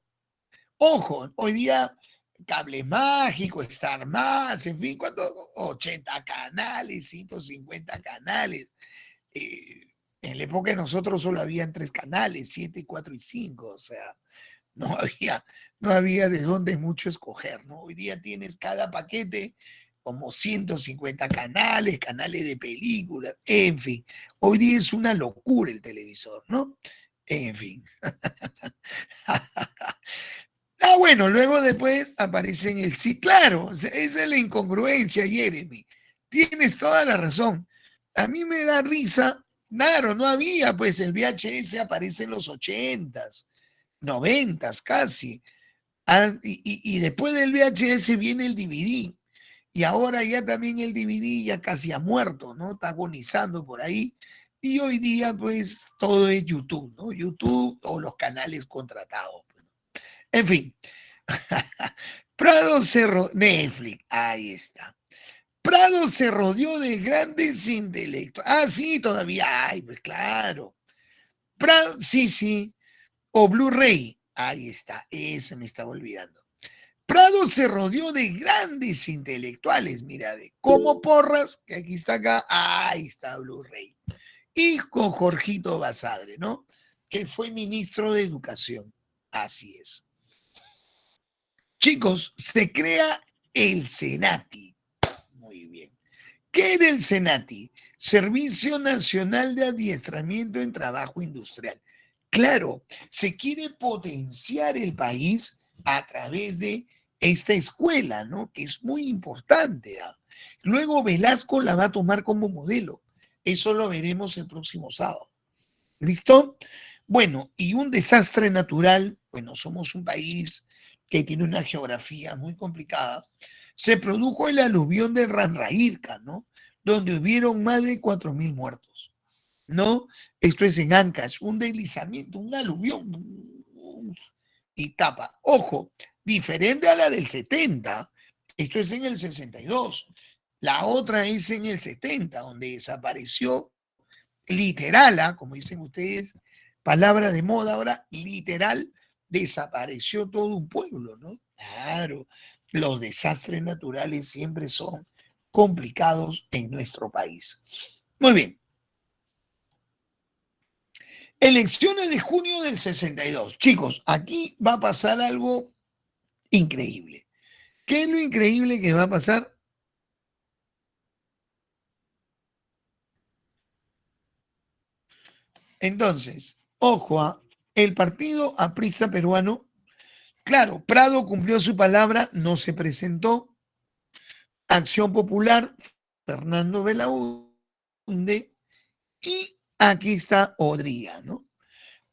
Ojo, hoy día Cable Mágico, Star Más, en fin, ¿cuánto? 80 canales, 150 canales. En la época de nosotros solo habían 3 canales, 7, 4 y 5, o sea, no había, no había de dónde mucho escoger, ¿no? Hoy día tienes cada paquete como 150 canales, canales de películas, en fin. Hoy día es una locura el televisor, ¿no? En fin. Bueno, luego después aparece en el sí, claro, esa es la incongruencia, Jeremy. Tienes toda la razón. A mí me da risa, claro, no había, pues el VHS aparece en los 80s, 90s casi. Y después del VHS viene el DVD. Y ahora ya también el DVD ya casi ha muerto, ¿no? Está agonizando por ahí. Y hoy día, pues, todo es YouTube, ¿no? YouTube o los canales contratados. En fin. Prado se rodeó, Netflix, ahí está. Prado se rodeó de grandes intelectuales. Ah, sí, todavía hay, pues claro. Prado, sí, sí. O Blu-ray, ahí está, eso me estaba olvidando. Prado se rodeó de grandes intelectuales, mira, de como Porras, que aquí está acá, ahí está Blu-ray. Y con Jorgito Basadre, ¿no? Que fue ministro de Educación. Así es. Chicos, se crea el Senati. Muy bien. ¿Qué era el Senati? Servicio Nacional de Adiestramiento en Trabajo Industrial. Claro, se quiere potenciar el país a través de esta escuela, ¿no? Que es muy importante. ¿Ah? Luego Velasco la va a tomar como modelo. Eso lo veremos el próximo sábado. ¿Listo? Bueno, y un desastre natural, bueno, somos un país que tiene una geografía muy complicada. Se produjo el aluvión de Ranraírca, ¿no? Donde hubieron más de 4.000 muertos, ¿no? Esto es en Ancash, un deslizamiento, un aluvión, y tapa. Ojo, diferente a la del 70, esto es en el 62. La otra es en el 70, donde desapareció literal, como dicen ustedes, palabra de moda ahora, literal, desapareció todo un pueblo, ¿no? Claro, los desastres naturales siempre son complicados en nuestro país. Muy bien. Elecciones de junio del 62. Chicos, aquí va a pasar algo increíble. ¿Qué es lo increíble que va a pasar? Entonces, ojo, el partido aprista peruano, claro, Prado cumplió su palabra, no se presentó. Acción Popular, Fernando Belaúnde, y aquí está Odría, ¿no?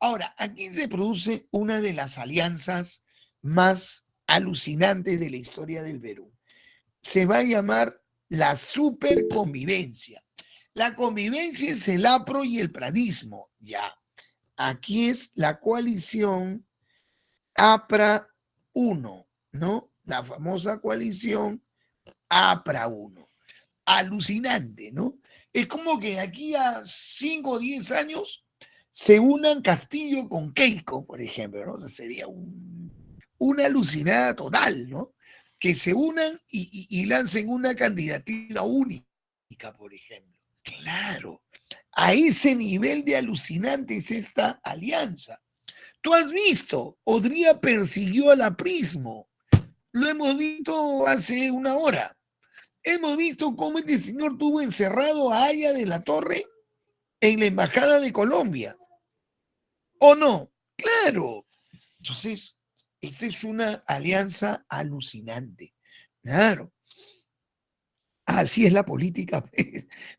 Ahora, aquí se produce una de las alianzas más alucinantes de la historia del Perú. Se va a llamar la superconvivencia. La convivencia es el APRO y el pradismo, ya. Aquí es la coalición APRA 1, ¿no? La famosa coalición APRA 1. Alucinante, ¿no? Es como que aquí a 5 o 10 años se unan Castillo con Keiko, por ejemplo, ¿no? O sea, sería una alucinada total, ¿no? Que se unan y lancen una candidatura única, por ejemplo. Claro, a ese nivel de alucinante es esta alianza. Tú has visto, Odría persiguió al aprismo. Lo hemos visto hace una hora. Hemos visto cómo este señor tuvo encerrado a Aya de la Torre en la Embajada de Colombia. ¿O no? Claro. Entonces, esta es una alianza alucinante. Claro. Así es la política. O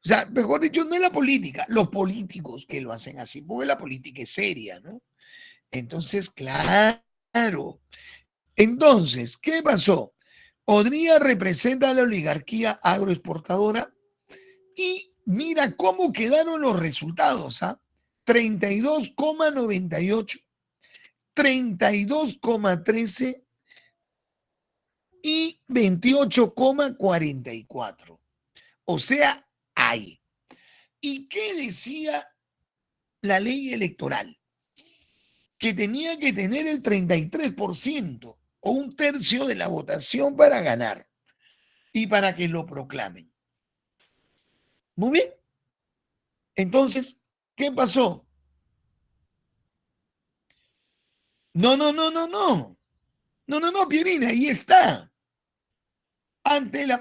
sea, mejor dicho, no es la política, los políticos que lo hacen así, porque la política es seria, ¿no? Entonces, claro. Entonces, ¿qué pasó? Odría representa a la oligarquía agroexportadora y mira cómo quedaron los resultados, ¿ah? 32,98 32,13 y 28,44. O sea, hay. ¿Y qué decía la ley electoral? Que tenía que tener el 33% o un tercio de la votación para ganar y para que lo proclamen. Muy bien. Entonces, ¿qué pasó? No, no, no, no, no. No, no, no, Pierina, ahí está.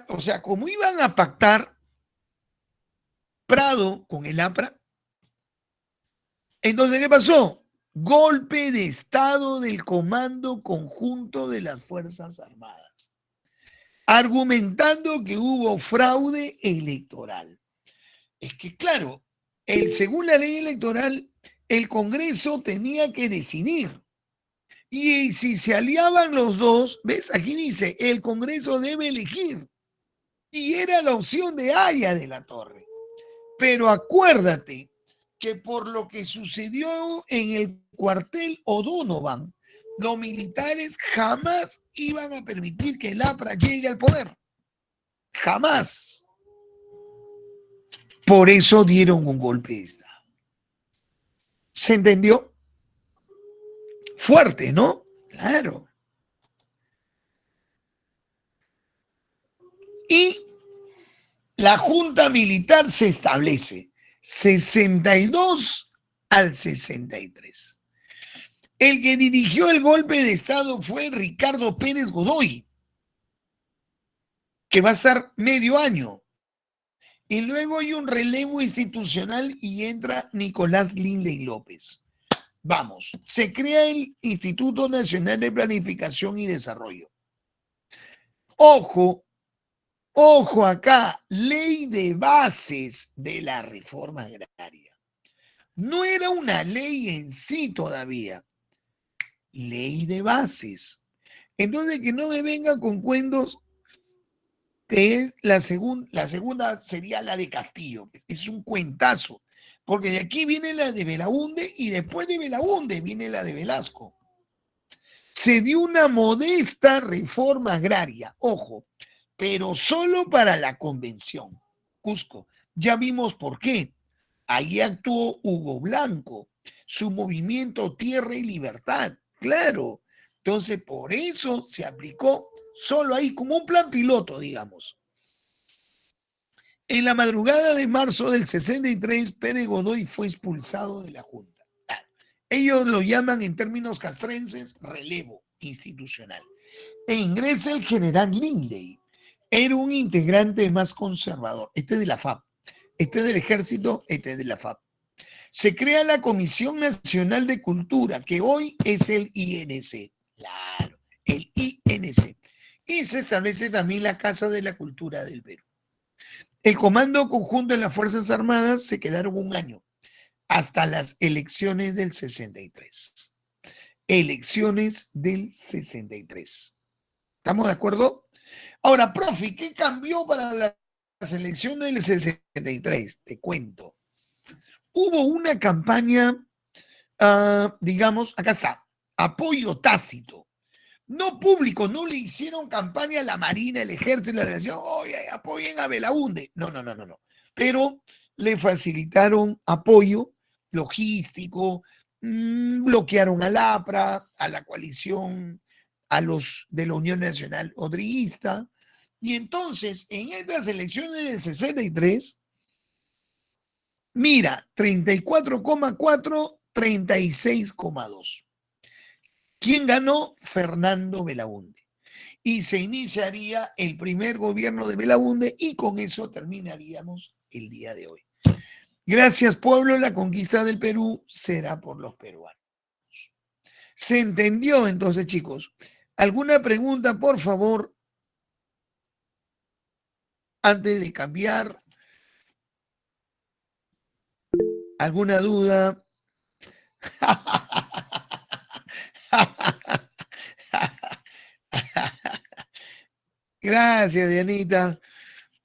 O sea, como iban a pactar Prado con el APRA, entonces, ¿qué pasó? Golpe de Estado del Comando Conjunto de las Fuerzas Armadas, argumentando que hubo fraude electoral. Es que, claro, según la ley electoral, el Congreso tenía que decidir. Y si se aliaban los dos, ¿ves? Aquí dice, el Congreso debe elegir. Y era la opción de Haya de la Torre. Pero acuérdate que por lo que sucedió en el cuartel O'Donovan, los militares jamás iban a permitir que el APRA llegue al poder. Jamás. Por eso dieron un golpe de Estado. ¿Se entendió? Fuerte, ¿no? Claro. Y la Junta Militar se establece 62 al 63. El que dirigió el golpe de Estado fue Ricardo Pérez Godoy, que va a estar medio año. Y luego hay un relevo institucional y entra Nicolás Lindley López. Vamos, se crea el Instituto Nacional de Planificación y Desarrollo. Ojo, ojo acá, ley de bases de la reforma agraria. No era una ley en sí todavía, ley de bases. Entonces que no me vengan con cuentos que es la segunda sería la de Castillo, es un cuentazo, porque de aquí viene la de Belaúnde y después de Belaúnde viene la de Velasco. Se dio una modesta reforma agraria, ojo, pero solo para la convención. Cusco, ya vimos por qué. Ahí actuó Hugo Blanco, su movimiento Tierra y Libertad, claro. Entonces, por eso se aplicó solo ahí, como un plan piloto, digamos. En la madrugada de marzo del 63, Pérez Godoy fue expulsado de la Junta. Claro. Ellos lo llaman en términos castrenses relevo institucional. E ingresa el general Lindley. Era un integrante más conservador. Este de la FAP. Este del ejército, este de la FAP. Se crea la Comisión Nacional de Cultura, que hoy es el INC. Claro, el INC. Y se establece también la Casa de la Cultura del Perú. El Comando Conjunto de las Fuerzas Armadas se quedaron un año, hasta las elecciones del 63. Elecciones del 63. ¿Estamos de acuerdo? Ahora, profe, ¿qué cambió para las elecciones del 63? Te cuento. Hubo una campaña, digamos, acá está, apoyo tácito. No público, no le hicieron campaña a la Marina, el Ejército, la Relación, oye, apoyen a Belaúnde. No. Pero le facilitaron apoyo logístico, bloquearon al APRA, a la coalición, a los de la Unión Nacional Odriguista. Y entonces, en estas elecciones del 63, mira, 34,4, 36,2. ¿Quién ganó? Fernando Belaúnde. Y se iniciaría el primer gobierno de Belaúnde y con eso terminaríamos el día de hoy. Gracias, pueblo, la conquista del Perú será por los peruanos. ¿Se entendió entonces, chicos? ¿Alguna pregunta, por favor? Antes de cambiar. ¿Alguna duda? Gracias, Dianita.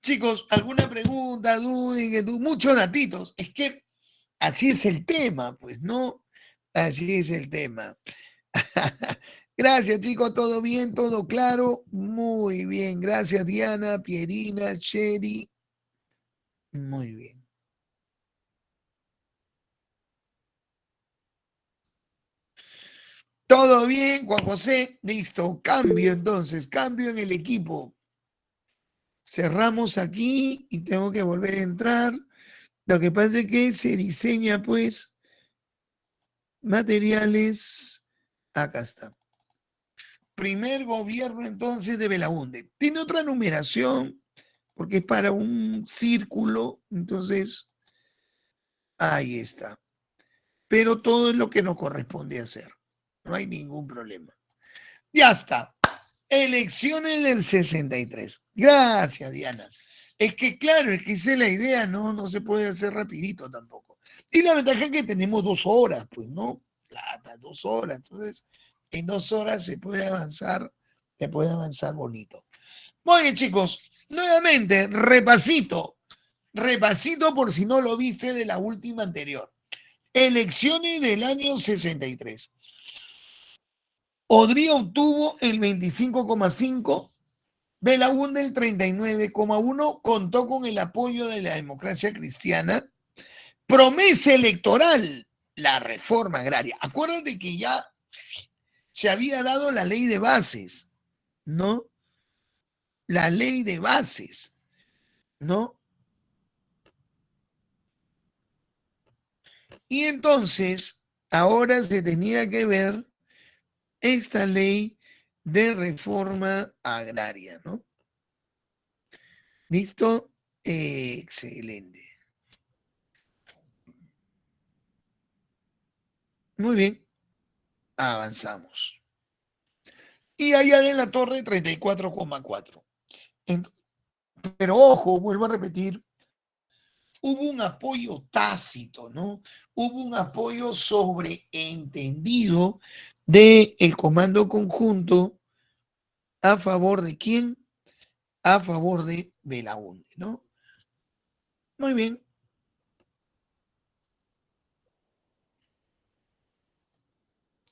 Chicos, ¿alguna pregunta, duda? Muchos datitos. Es que así es el tema, pues, ¿no? Así es el tema. Gracias, chicos. ¿Todo bien? ¿Todo claro? Muy bien. Gracias, Diana, Pierina, Sherry. Muy bien. Todo bien, Juan José. Listo. Cambio entonces. Cambio en el equipo. Cerramos aquí y tengo que volver a entrar. Lo que pasa es que se diseña, pues, materiales. Acá está. Primer gobierno entonces de Belaúnde. Tiene otra numeración porque es para un círculo, entonces ahí está. Pero todo es lo que nos corresponde hacer. No hay ningún problema. Ya está. Elecciones del 63. Gracias, Diana. Es que claro, es que esa es la idea, ¿no? No se puede hacer rapidito tampoco. Y la ventaja es que tenemos 2 horas, pues, ¿no? Plata, 2 horas. Entonces, en 2 horas se puede avanzar bonito. Muy bien, chicos. Nuevamente, repasito por si no lo viste de la última anterior. Elecciones del año 63. Odría obtuvo el 25,5%, Belaúnde el 39,1%, contó con el apoyo de la democracia cristiana. Promesa electoral, la reforma agraria. Acuérdate que ya se había dado la ley de bases, ¿no? La ley de bases, ¿no? Y entonces, ahora se tenía que ver esta ley de reforma agraria, ¿no? ¿Listo? Excelente. Muy bien, avanzamos. Y allá en la torre 34,4. Pero ojo, vuelvo a repetir, hubo un apoyo tácito, ¿no? Hubo un apoyo sobreentendido del comando conjunto a favor de quién, a favor de Belaúnde, ¿no? Muy bien.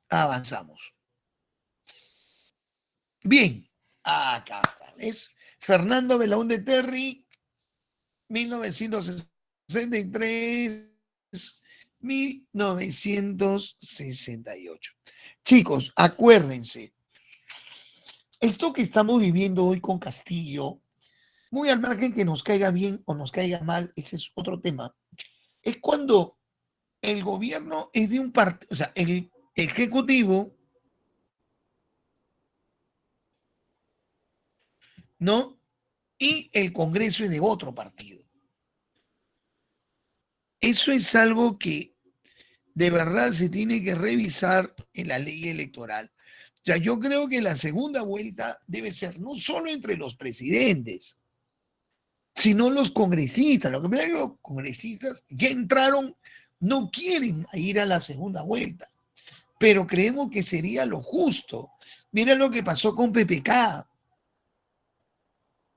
Avanzamos. Bien, acá está, ¿ves? Fernando Belaúnde Terry, 1963, 1968. Chicos, acuérdense, esto que estamos viviendo hoy con Castillo, muy al margen que nos caiga bien o nos caiga mal, ese es otro tema, es cuando el gobierno es de un partido, o sea, el ejecutivo, ¿no? Y el Congreso es de otro partido. Eso es algo que de verdad se tiene que revisar en la ley electoral. O sea, yo creo que la segunda vuelta debe ser no solo entre los presidentes, sino los congresistas. Lo que pasa es que los congresistas ya entraron, no quieren ir a la segunda vuelta, pero creemos que sería lo justo. Mira lo que pasó con PPK,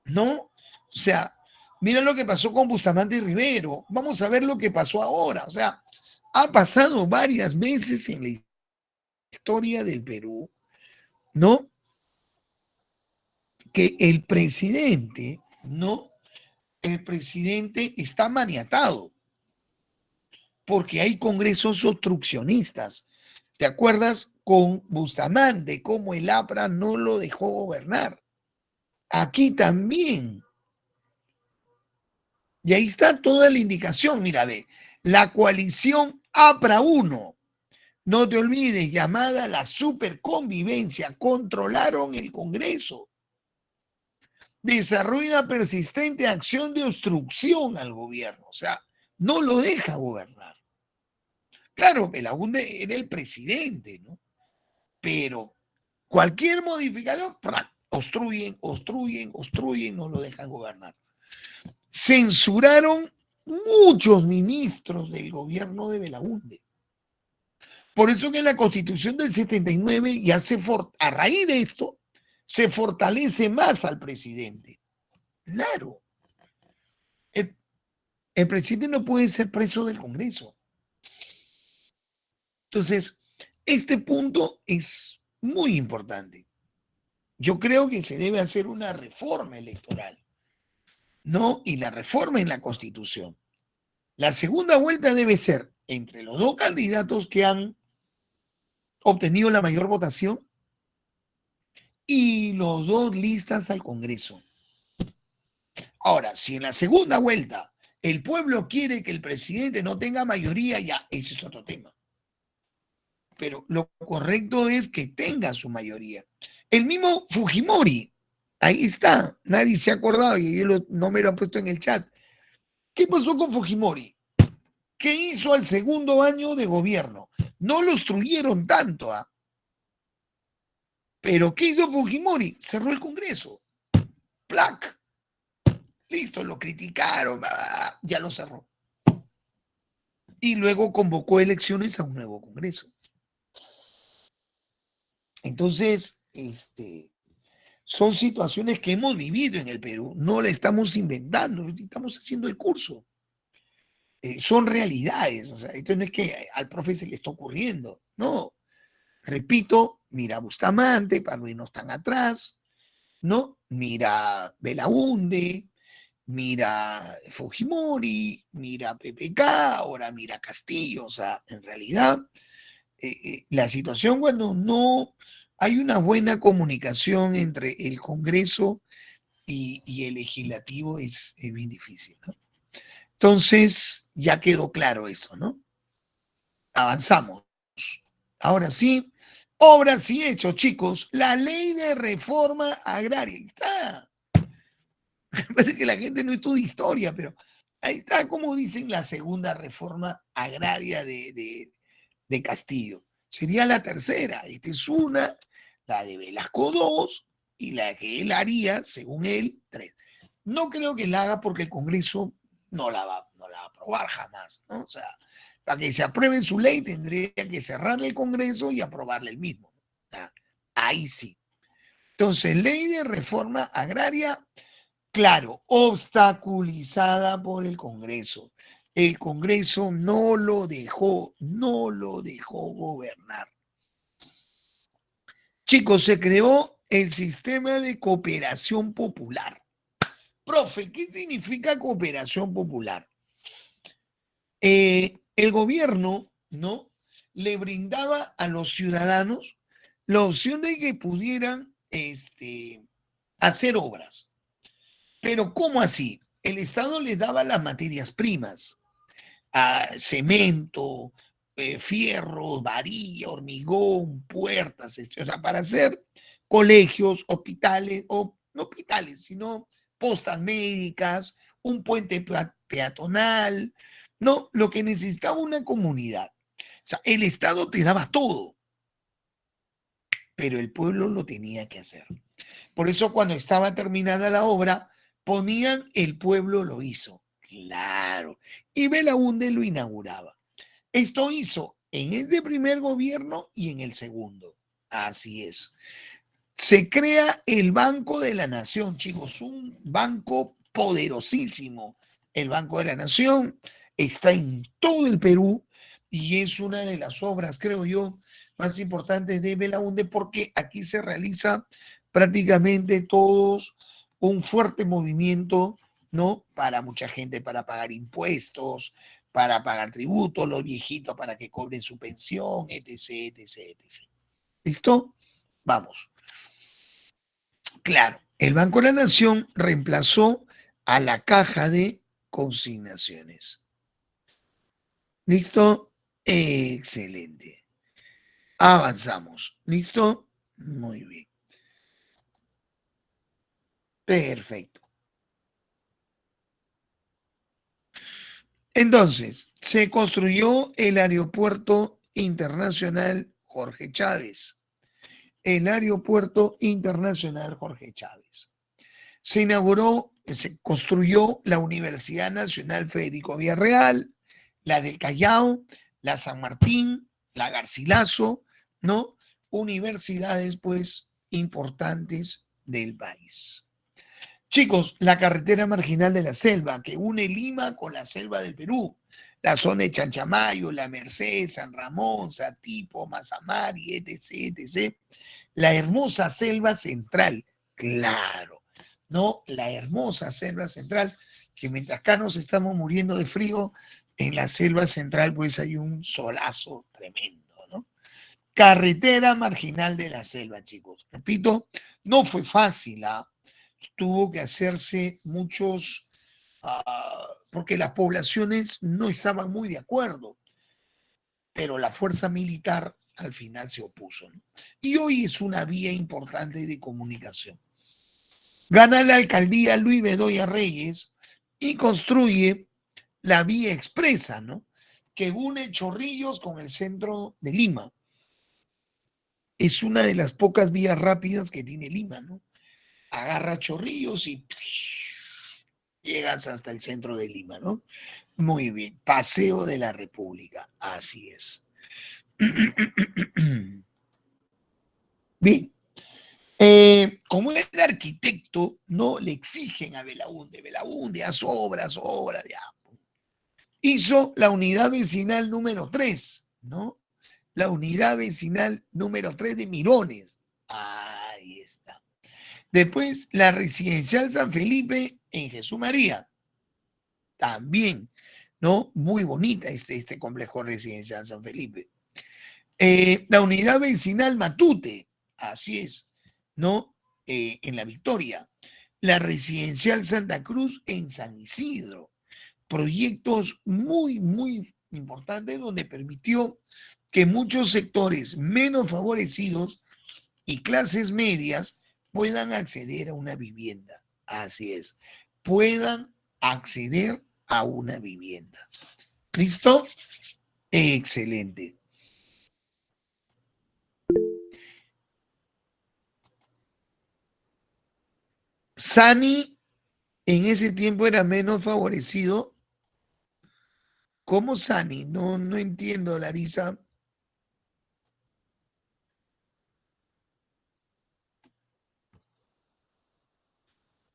¿no? O sea, mira lo que pasó con Bustamante y Rivero. Vamos a ver lo que pasó ahora. O sea, ha pasado varias veces en la historia del Perú, ¿no? Que el presidente, ¿no? El presidente está maniatado porque hay congresos obstruccionistas. ¿Te acuerdas con Bustamante cómo el APRA no lo dejó gobernar? Aquí también. Y ahí está toda la indicación. Mira, ve, la coalición APRA 1, no te olvides, llamada la superconvivencia, controlaron el Congreso. Desarrolla persistente acción de obstrucción al gobierno, o sea, no lo deja gobernar. Claro, Belaúnde era el presidente, ¿no? Pero cualquier modificación, obstruyen, no lo dejan gobernar. Censuraron muchos ministros del gobierno de Belaúnde. Por eso que en la Constitución del 79 ya a raíz de esto, se fortalece más al presidente. Claro, el, el presidente no puede ser preso del Congreso. Entonces, Este punto es muy importante. Yo creo que se debe hacer una reforma electoral, ¿no? Y la reforma en la Constitución. La segunda vuelta debe ser entre los dos candidatos que han obtenido la mayor votación y los dos listas al Congreso. Ahora, si en la segunda vuelta el pueblo quiere que el presidente no tenga mayoría, ya, ese es otro tema. Pero lo correcto es que tenga su mayoría. El mismo Fujimori, ahí está, nadie se ha acordado y no me lo han puesto en el chat. ¿Qué pasó con Fujimori? ¿Qué hizo al segundo año de gobierno? No lo obstruyeron tanto, ¿ah? Pero ¿qué hizo Fujimori? Cerró el Congreso. ¡Plac! Listo, lo criticaron, ya lo cerró. Y luego convocó elecciones a un nuevo Congreso. Entonces, son situaciones que hemos vivido en el Perú, no la estamos inventando, estamos haciendo el curso. Son realidades, o sea, esto no es que al profe se le está ocurriendo, no. Repito, mira Bustamante, para no irnos tan atrás, ¿no? Mira Belaunde, mira Fujimori, mira PPK, ahora mira Castillo, o sea, en realidad la situación cuando no hay una buena comunicación entre el Congreso y el legislativo es bien difícil, ¿no? Entonces, ya quedó claro eso, ¿no? Avanzamos. Ahora sí, obras y hechos, chicos. La ley de reforma agraria. Ahí está. Parece que la gente no estudia historia, pero ahí está, como dicen, la segunda reforma agraria de Castillo. Sería la tercera. Esta es una, la de Velasco dos, y la que él haría, según él, tres. No creo que la haga porque el Congreso no la va a aprobar jamás, ¿no? O sea, para que se apruebe su ley tendría que cerrarle el Congreso y aprobarle el mismo. O sea, ahí sí. Entonces, ley de reforma agraria, claro, obstaculizada por el Congreso. El Congreso no lo dejó gobernar. Chicos, se creó el sistema de cooperación popular. Profe, ¿qué significa cooperación popular? El gobierno, ¿no? Le brindaba a los ciudadanos la opción de que pudieran hacer obras. Pero ¿cómo así? El Estado les daba las materias primas, cemento, fierro, varilla, hormigón, puertas, o sea, para hacer colegios, hospitales, o no hospitales, sino postas médicas, un puente peatonal, no, lo que necesitaba una comunidad. O sea, el Estado te daba todo, pero el pueblo lo tenía que hacer. Por eso cuando estaba terminada la obra, ponían el pueblo lo hizo. Claro. Y Belaúnde lo inauguraba. Esto hizo en este primer gobierno y en el segundo. Así es. Se crea el Banco de la Nación, chicos, un banco poderosísimo. El Banco de la Nación está en todo el Perú y es una de las obras, creo yo, más importantes de Belaúnde porque aquí se realiza prácticamente todos un fuerte movimiento, ¿no? Para mucha gente, para pagar impuestos, para pagar tributos, los viejitos para que cobren su pensión, etc., etc., etc. ¿Listo? Vamos. Claro, el Banco de la Nación reemplazó a la caja de consignaciones. ¿Listo? Excelente. Avanzamos. ¿Listo? Muy bien. Perfecto. Entonces, se construyó el Aeropuerto Internacional Jorge Chávez. El Aeropuerto Internacional Jorge Chávez. Se construyó la Universidad Nacional Federico Villarreal, la del Callao, la San Martín, la Garcilaso, ¿no? Universidades, pues, importantes del país. Chicos, la carretera marginal de la selva que une Lima con la selva del Perú. La zona de Chanchamayo, La Merced, San Ramón, Satipo, Mazamari, etc., etc. La hermosa selva central, claro, ¿no? La hermosa selva central, que mientras acá nos estamos muriendo de frío, en la selva central pues hay un solazo tremendo, ¿no? Carretera marginal de la selva, chicos. Repito, no fue fácil, ¿ah? Tuvo que hacerse muchos, porque las poblaciones no estaban muy de acuerdo, pero la fuerza militar al final se opuso, ¿no? Y hoy es una vía importante de comunicación. Gana la alcaldía Luis Bedoya Reyes y construye la vía expresa, ¿no? Que une Chorrillos con el centro de Lima. Es una de las pocas vías rápidas que tiene Lima, ¿no? Agarra Chorrillos y llegas hasta el centro de Lima, ¿no? Muy bien, Paseo de la República, así es. Bien, como era arquitecto, no le exigen a Belaúnde, haz obras, ya. Hizo la unidad vecinal número 3, ¿no? La unidad vecinal número 3 de Mirones. Ahí está. Después, la residencial San Felipe en Jesús María. También, ¿no? Muy bonita este complejo residencial San Felipe. La unidad vecinal Matute, así es, ¿no? En La Victoria. La residencial Santa Cruz en San Isidro. Proyectos muy, muy importantes donde permitió que muchos sectores menos favorecidos y clases medias puedan acceder a una vivienda. Así es, puedan acceder a una vivienda. ¿Listo? Excelente. Sani en ese tiempo era menos favorecido. ¿Cómo Sani? No, no entiendo, Larisa.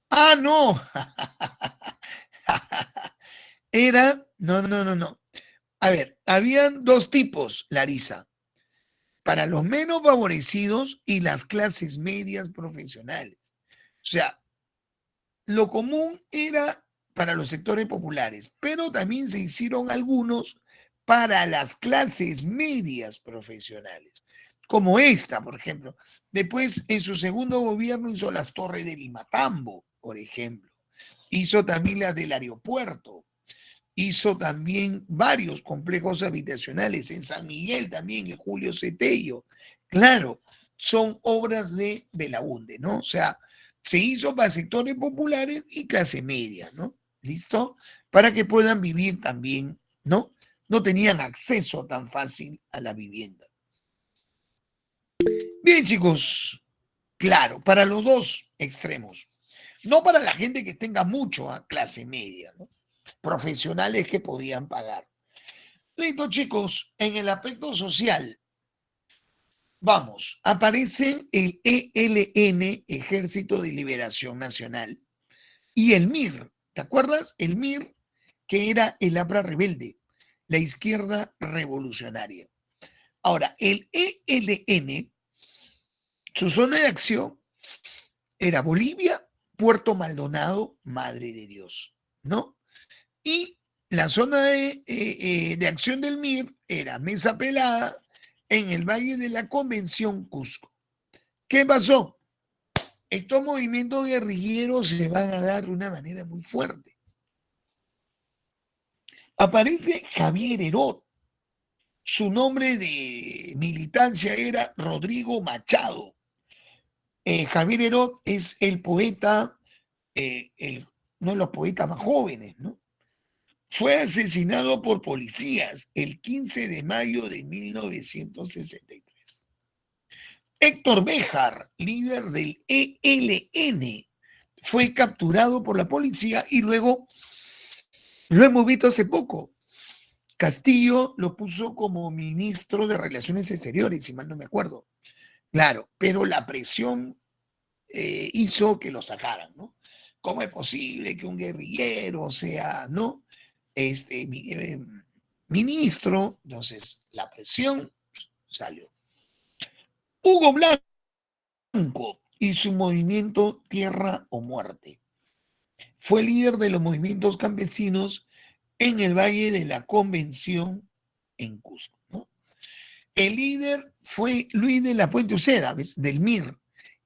Ah, no. No. A ver, habían dos tipos, Larisa, para los menos favorecidos y las clases medias profesionales. O sea, lo común era para los sectores populares, pero también se hicieron algunos para las clases medias profesionales, como esta, por ejemplo. Después, en su segundo gobierno, hizo las torres de Limatambo, por ejemplo. Hizo también las del aeropuerto. Hizo también varios complejos habitacionales en San Miguel también, en Julio Cetello. Claro, son obras de Belaúnde, ¿no? O sea, se hizo para sectores populares y clase media, ¿no? ¿Listo? Para que puedan vivir también, ¿no? No tenían acceso tan fácil a la vivienda. Bien, chicos, claro, para los dos extremos. No para la gente que tenga mucho a clase media, ¿no? Profesionales que podían pagar. Listo, chicos, en el aspecto social, vamos, aparece el ELN, Ejército de Liberación Nacional, y el MIR, ¿te acuerdas? El MIR, que era el APRA rebelde, la izquierda revolucionaria. Ahora, el ELN, su zona de acción era Bolivia, Puerto Maldonado, Madre de Dios, ¿no? Y la zona de acción del MIR era Mesa Pelada en el Valle de la Convención Cusco. ¿Qué pasó? Estos movimientos guerrilleros se van a dar de una manera muy fuerte. Aparece Javier Herod. Su nombre de militancia era Rodrigo Machado. Javier Herod es el poeta, uno de los poetas más jóvenes, ¿no? Fue asesinado por policías el 15 de mayo de 1963. Héctor Béjar, líder del ELN, fue capturado por la policía y luego, lo hemos visto hace poco, Castillo lo puso como ministro de Relaciones Exteriores, si mal no me acuerdo. Claro, pero la presión hizo que lo sacaran, ¿no? ¿Cómo es posible que un guerrillero sea, ¿no? ministro, entonces la presión salió. Hugo Blanco y su movimiento Tierra o Muerte. Fue líder de los movimientos campesinos en el Valle de la Convención en Cusco, ¿no? El líder fue Luis de la Puente Uceda, ¿ves? Del MIR,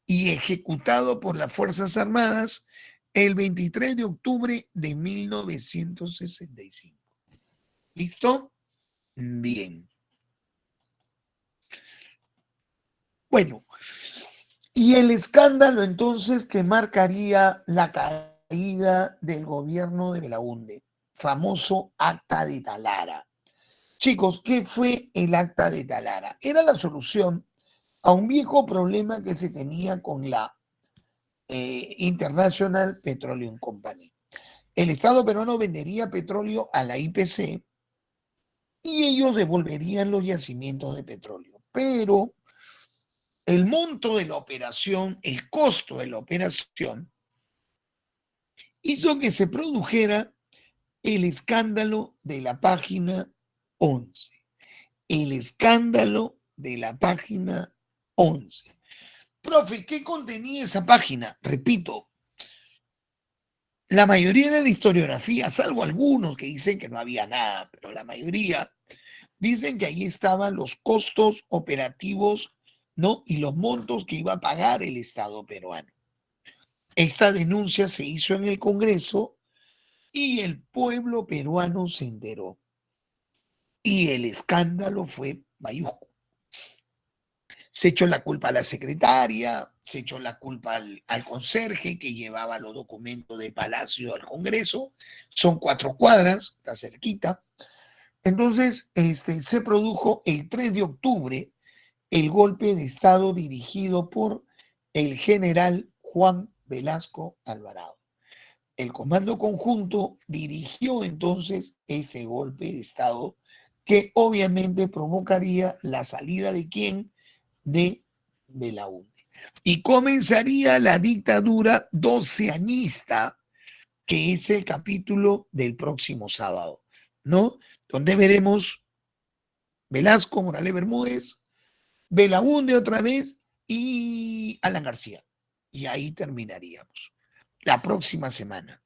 y ejecutado por las Fuerzas Armadas el 23 de octubre de 1965. ¿Listo? Bien. Bueno, y el escándalo entonces que marcaría la caída del gobierno de Belaúnde, famoso Acta de Talara. Chicos, ¿qué fue el Acta de Talara? Era la solución a un viejo problema que se tenía con la International Petroleum Company. El Estado peruano vendería petróleo a la IPC y ellos devolverían los yacimientos de petróleo. Pero el monto de la operación, el costo de la operación, hizo que se produjera el escándalo de la página 11. El escándalo de la página 11. Profe, ¿qué contenía esa página? Repito, la mayoría de la historiografía, salvo algunos que dicen que no había nada, pero la mayoría dicen que ahí estaban los costos operativos, ¿no? Y los montos que iba a pagar el Estado peruano. Esta denuncia se hizo en el Congreso y el pueblo peruano se enteró. Y el escándalo fue mayúsculo. Se echó la culpa a la secretaria, se echó la culpa al conserje que llevaba los documentos de Palacio al Congreso. Son 4 cuadras, está cerquita. Entonces, se produjo el 3 de octubre el golpe de Estado dirigido por el general Juan Velasco Alvarado. El Comando Conjunto dirigió entonces ese golpe de Estado que obviamente provocaría la salida de quién, de Belaúnde. Y comenzaría la dictadura doceañista, que es el capítulo del próximo sábado, ¿no? Donde veremos Velasco, Morales Bermúdez, Belaúnde otra vez y Alan García. Y ahí terminaríamos la próxima semana.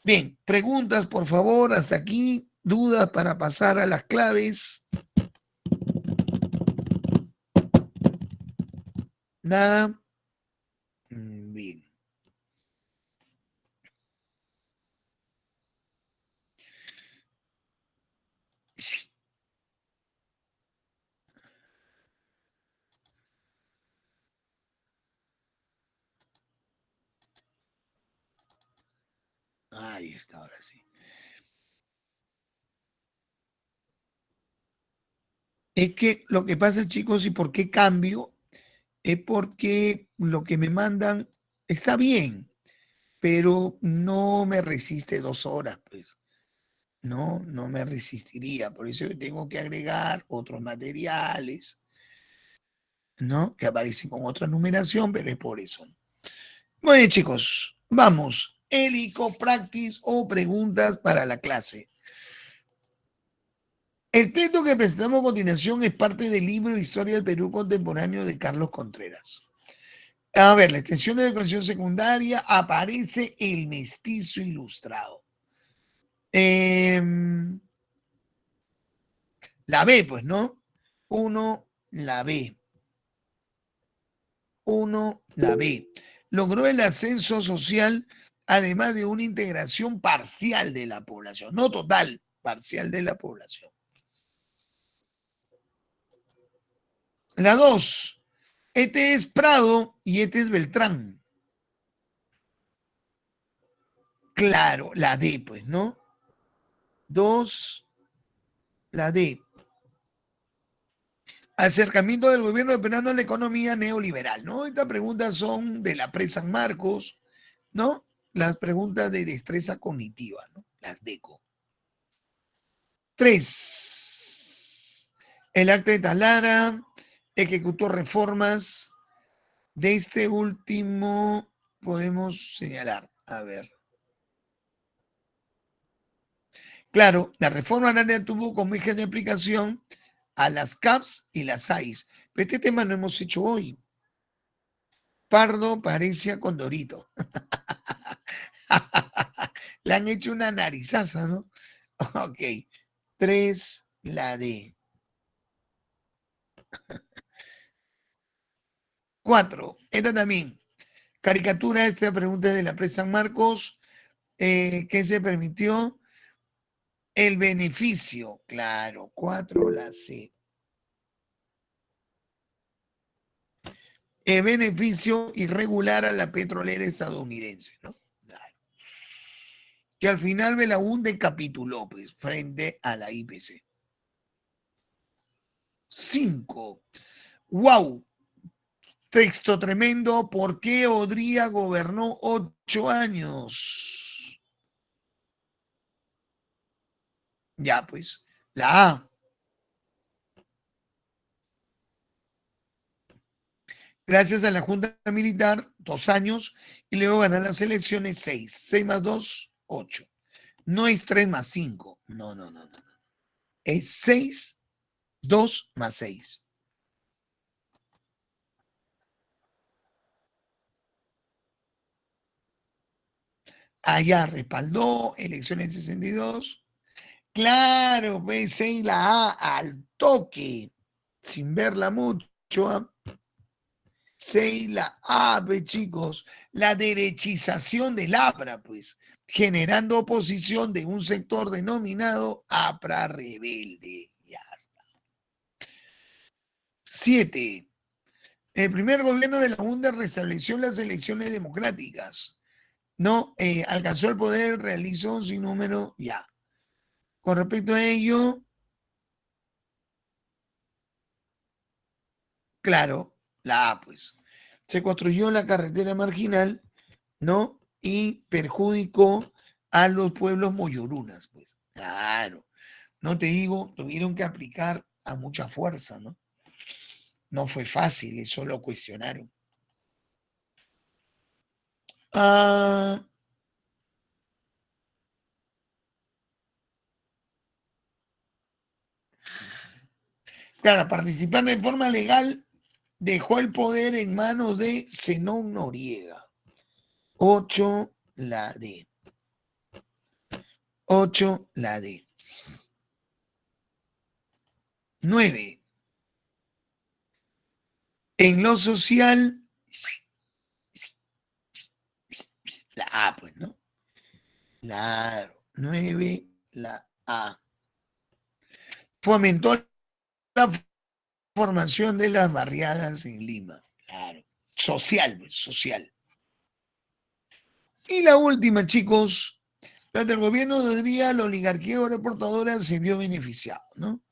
Bien, preguntas por favor, hasta aquí, dudas para pasar a las claves. Nada. Bien. Ahí está, ahora sí. Es que lo que pasa, chicos, y por qué cambio, es porque lo que me mandan está bien, pero no me resiste 2 horas, pues. No, no me resistiría. Por eso yo tengo que agregar otros materiales, ¿no? Que aparecen con otra numeración, pero es por eso. Muy bien, chicos, vamos. Helico, practice o preguntas para la clase. El texto que presentamos a continuación es parte del libro Historia del Perú Contemporáneo de Carlos Contreras. A ver, la extensión de educación secundaria aparece el mestizo ilustrado. La B, pues, ¿no? 1, la B. 1, la B. Logró el ascenso social, además de una integración parcial de la población, no total, parcial de la población. La 2, este es Prado y este es Beltrán. Claro, la D, pues, ¿no? 2, la D. Acercamiento del gobierno peruano a la economía neoliberal, ¿no? Estas preguntas son de la PRE San Marcos, ¿no? Las preguntas de destreza cognitiva, ¿no? Las DECO. 3. El acta de Talara ejecutó reformas. De este último podemos señalar, a ver. Claro, la reforma agraria tuvo como eje de aplicación a las CAPs y las AIS. Pero este tema no hemos hecho hoy. Pardo parece a Condorito. Le han hecho una narizaza, ¿no? Ok. 3, la D. 4. Esta también. Caricatura, esta pregunta es de la presa San Marcos. ¿Qué se permitió? El beneficio. Claro. 4, la C. El beneficio irregular a la petrolera estadounidense, ¿no? Claro. Que al final Belaúnde capituló, pues, frente a la IPC. 5. ¡Wow! Texto tremendo. ¿Por qué Odría gobernó 8 años? Ya, pues, la A. Gracias a la Junta Militar, 2 años, y luego ganar las elecciones 6. 6 más 2, 8. No es 3 más 5. No, no, no, no. Es 6, 2 más 6. Allá respaldó, elecciones 62. Claro, pues 6 la A al toque, sin verla mucho. 6 la A, pues chicos, la derechización del APRA, pues, generando oposición de un sector denominado APRA rebelde. Ya está. 7. El primer gobierno de la UNDA restableció las elecciones democráticas. No alcanzó el poder, realizó sin número, ya. Con respecto a ello, claro, la A, pues. Se construyó la carretera marginal, ¿no? Y perjudicó a los pueblos moyorunas, pues. Claro. No te digo, tuvieron que aplicar a mucha fuerza, ¿no? No fue fácil, eso lo cuestionaron. Ah, claro, participar de forma legal dejó el poder en manos de Zenón Noriega. 8, la D. 8, la D. 9. En lo social, la A, pues, ¿no? Claro. 9, la A. Fomentó la formación de las barriadas en Lima. Claro. Social, pues, social. Y la última, chicos, durante el gobierno de día, la oligarquía agroexportadora se vio beneficiada, ¿no?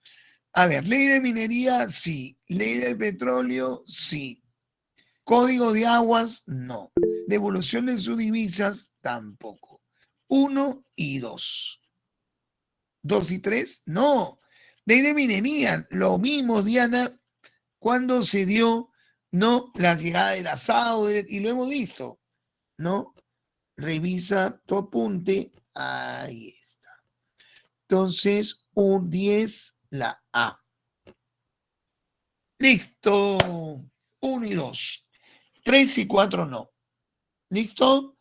A ver, ley de minería, sí. Ley del petróleo, sí. Código de aguas, no. Devolución de sus divisas, tampoco. 1 y 2. 2 y 3, no. Ley de minería, lo mismo, Diana, cuando se dio, no, la llegada del asado, y lo hemos visto, ¿no? Revisa tu apunte, ahí está. Entonces, un 10, la A. Listo. 1 y 2. 3 y 4 no. ¿Listo?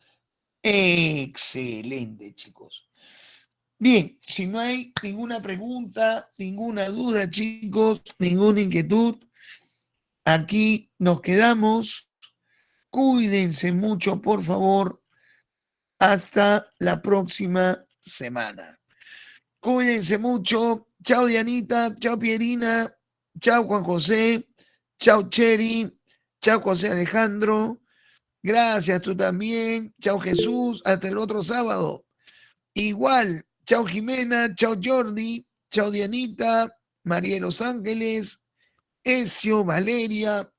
Excelente, chicos. Bien, si no hay ninguna pregunta, ninguna duda, chicos, ninguna inquietud, aquí nos quedamos. Cuídense mucho, por favor. Hasta la próxima semana. Cuídense mucho. Chao, Dianita. Chao, Pierina. Chao, Juan José. Chao, Cheri. Chao, José Alejandro. Gracias, tú también. Chao, Jesús. Hasta el otro sábado. Igual. Chao, Jimena. Chao, Jordi. Chao, Dianita. María de los Ángeles. Ezio, Valeria.